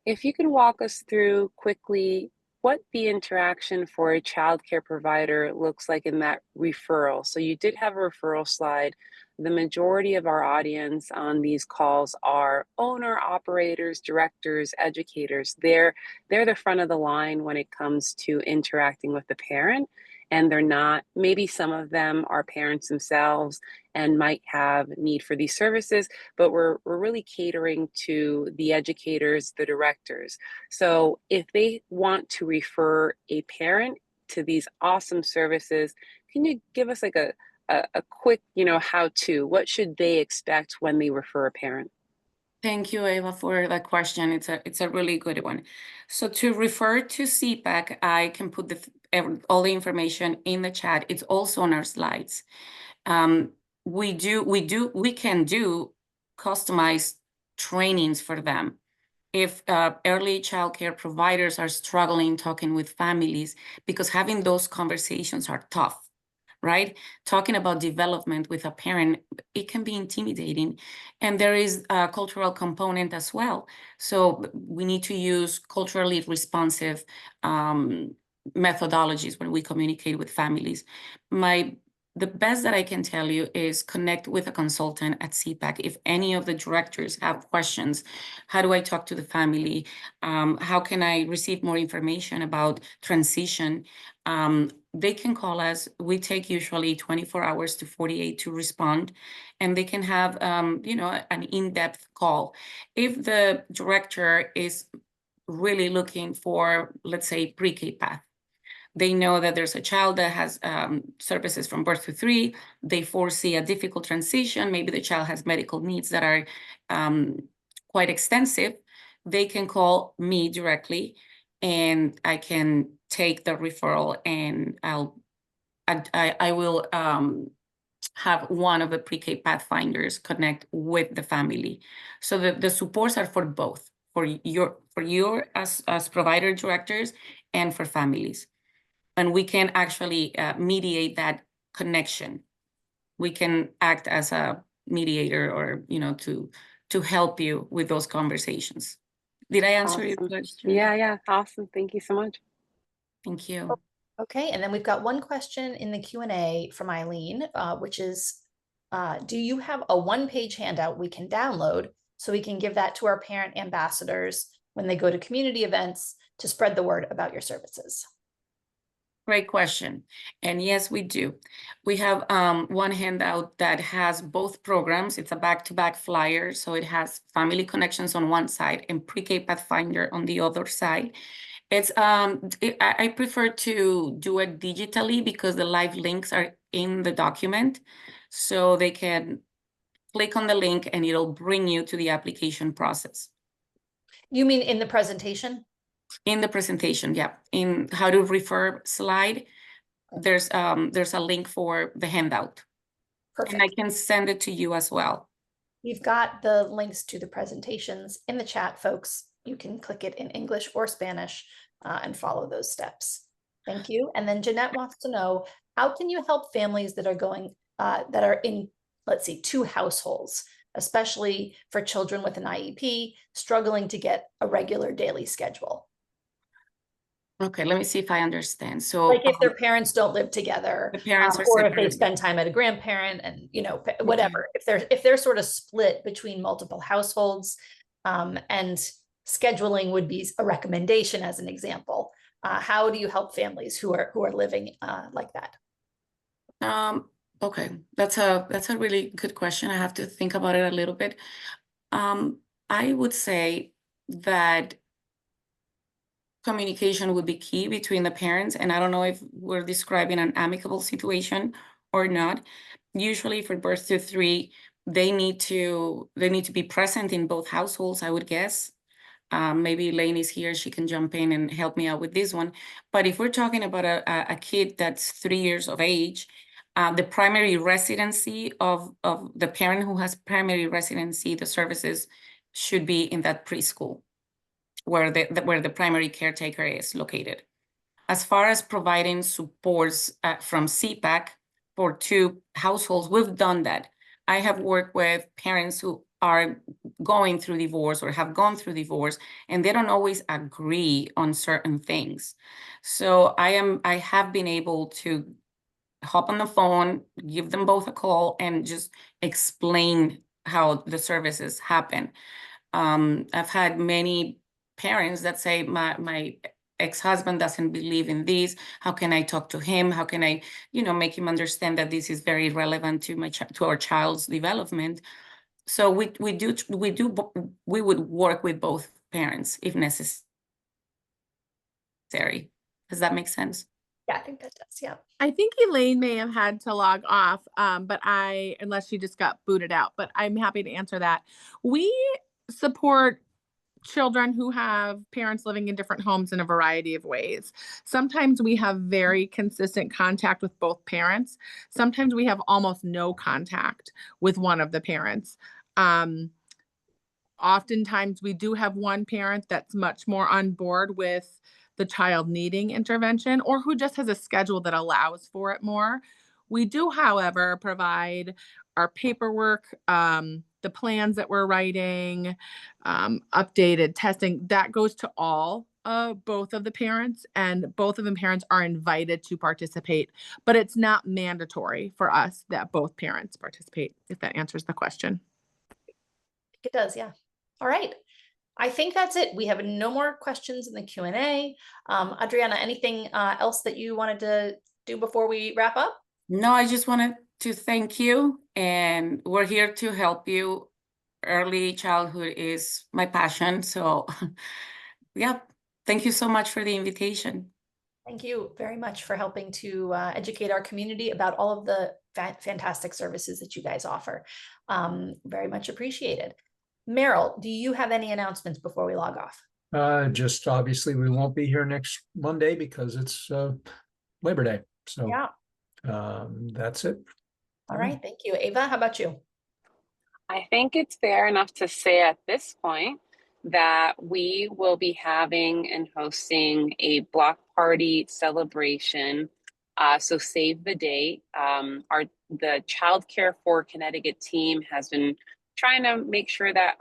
if you could walk us through quickly what the interaction for a childcare provider looks like in that referral. So you did have a referral slide. The majority of our audience on these calls are owner operators, directors, educators. They're the front of the line when it comes to interacting with the parent. And they're not, maybe some of them are parents themselves and might have need for these services, but we're really catering to the educators, the directors. So if they want to refer a parent to these awesome services, can you give us like a quick, how-to? What should they expect when they refer a parent? Thank you, Eva, for that question. It's a really good one. So to refer to CPAC, I can put all the information in the chat. It's also on our slides. We can do customized trainings for them. If early childcare providers are struggling talking with families, because having those conversations are tough, right? Talking about development with a parent, it can be intimidating. And there is a cultural component as well. So we need to use culturally responsive methodologies when we communicate with families. The best that I can tell you is connect with a consultant at CPAC. If any of the directors have questions, how do I talk to the family? How can I receive more information about transition? They can call us. We take usually 24 hours to 48 to respond, and they can have an in-depth call. If the director is really looking for, let's say, pre-K path, they know that there's a child that has services from birth to 3. They foresee a difficult transition. Maybe the child has medical needs that are quite extensive. They can call me directly, and I can take the referral, and I will have one of the pre-K pathfinders connect with the family. So the supports are for both, for your as provider directors and for families. And we can actually mediate that connection. We can act as a mediator, or to help you with those conversations. Did I answer your question? Yeah, awesome. Thank you so much. Thank you. Okay, and then we've got one question in the Q&A from Eileen, which is, do you have a one-page handout we can download so we can give that to our parent ambassadors when they go to community events to spread the word about your services? Great question. And yes, we do. We have one handout that has both programs. It's a back-to-back flyer. So it has Family Connections on one side and Pre-K Pathfinder on the other side. It's I prefer to do it digitally because the live links are in the document. So they can click on the link and it'll bring you to the application process. You mean in the presentation? In the presentation, yeah. In how to refer slide, there's a link for the handout. Perfect. And I can send it to you as well. We've got the links to the presentations in the chat, folks. You can click it in English or Spanish and follow those steps. Thank you. And then Jeanette wants to know, how can you help families that are going, that are in, let's see, 2 households, especially for children with an IEP, struggling to get a regular daily schedule? Okay, let me see if I understand. So Like if their parents don't live together, the parents are or if they separated. spend time at a grandparent and, you know, whatever, if they're sort of split between multiple households, and scheduling would be a recommendation as an example. How do you help families who are living like that? Okay, that's a really good question. I have to think about it a little bit. I would say that communication would be key between the parents, and I don't know if we're describing an amicable situation or not. Usually for birth to 3, they need to be present in both households, I would guess. Maybe Elaine is here, she can jump in and help me out with this one. But if we're talking about a kid that's 3 years of age, the primary residency of the parent who has primary residency, the services should be in that preschool where the primary caretaker is located. As far as providing supports from CPAC for 2 households, we've done that. I have worked with parents who are going through divorce or have gone through divorce, and they don't always agree on certain things. So I have been able to hop on the phone, give them both a call, and just explain how the services happen. I've had many parents that say, my ex-husband doesn't believe in this. How can I talk to him? How can I, make him understand that this is very relevant to our child's development? So we would work with both parents if necessary. Does that make sense? Yeah, I think that does. Yeah. I think Elaine may have had to log off, but unless she just got booted out, but I'm happy to answer that. We support children who have parents living in different homes in a variety of ways. Sometimes we have very consistent contact with both parents. Sometimes we have almost no contact with one of the parents. Oftentimes we do have one parent that's much more on board with the child needing intervention or who just has a schedule that allows for it more. We do, however, provide our paperwork, the plans that we're writing, updated testing, that goes to both of the parents, and both of the parents are invited to participate, but it's not mandatory for us that both parents participate, if that answers the question. It does, yeah. All right. I think that's it. We have no more questions in the Q&A. Adriana, anything else that you wanted to do before we wrap up? No, I just wanted to thank you, and we're here to help you. Early childhood is my passion. So yeah, thank you so much for the invitation. Thank you very much for helping to educate our community about all of the fantastic services that you guys offer. Very much appreciated. Meryl, do you have any announcements before we log off? Just obviously we won't be here next Monday because it's Labor Day. So yeah, that's it. All right, thank you. Ava, how about you? I think it's fair enough to say at this point that we will be having and hosting a block party celebration. So save the date. The Child Care for Connecticut team has been trying to make sure that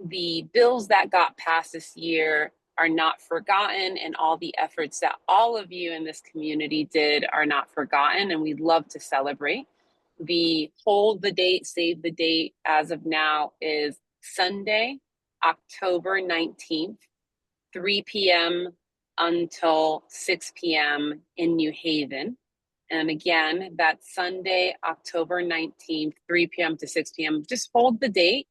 the bills that got passed this year are not forgotten, and all the efforts that all of you in this community did are not forgotten, and we'd love to celebrate. The hold the date, save the date as of now is Sunday, October 19th, 3 p.m. until 6 p.m. in New Haven. And again, that's Sunday, October 19th, 3 p.m. to 6 p.m. Just hold the date.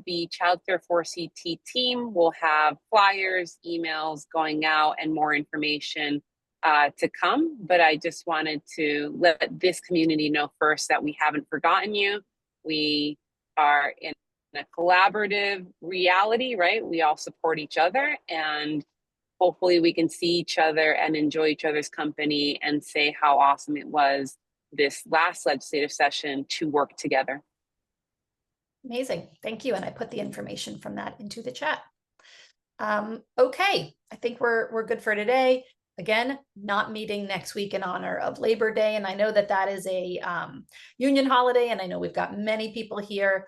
The Child Care for CT team will have flyers, emails going out, and more information to come. But I just wanted to let this community know first that we haven't forgotten you. We are in a collaborative reality, right? We all support each other, and hopefully we can see each other and enjoy each other's company and say how awesome it was this last legislative session to work together. Amazing. Thank you. And I put the information from that into the chat. Okay, I think we're good for today. Again, not meeting next week in honor of Labor Day. And I know that that is a union holiday, and I know we've got many people here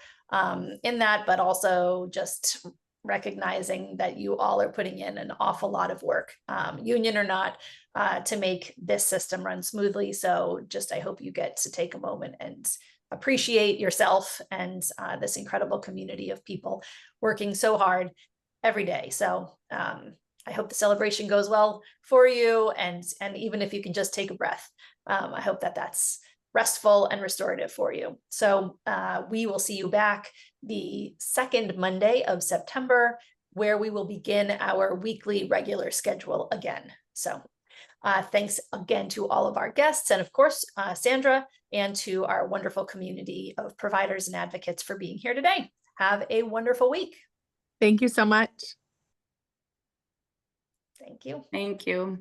in that, but also just recognizing that you all are putting in an awful lot of work, union or not, to make this system run smoothly. So just, I hope you get to take a moment and appreciate yourself and this incredible community of people working so hard every day. So I hope the celebration goes well for you. And even if you can just take a breath, I hope that that's restful and restorative for you. So we will see you back the second Monday of September, where we will begin our weekly regular schedule again. So thanks again to all of our guests, and of course, Sandra, and to our wonderful community of providers and advocates for being here today. Have a wonderful week. Thank you so much. Thank you. Thank you.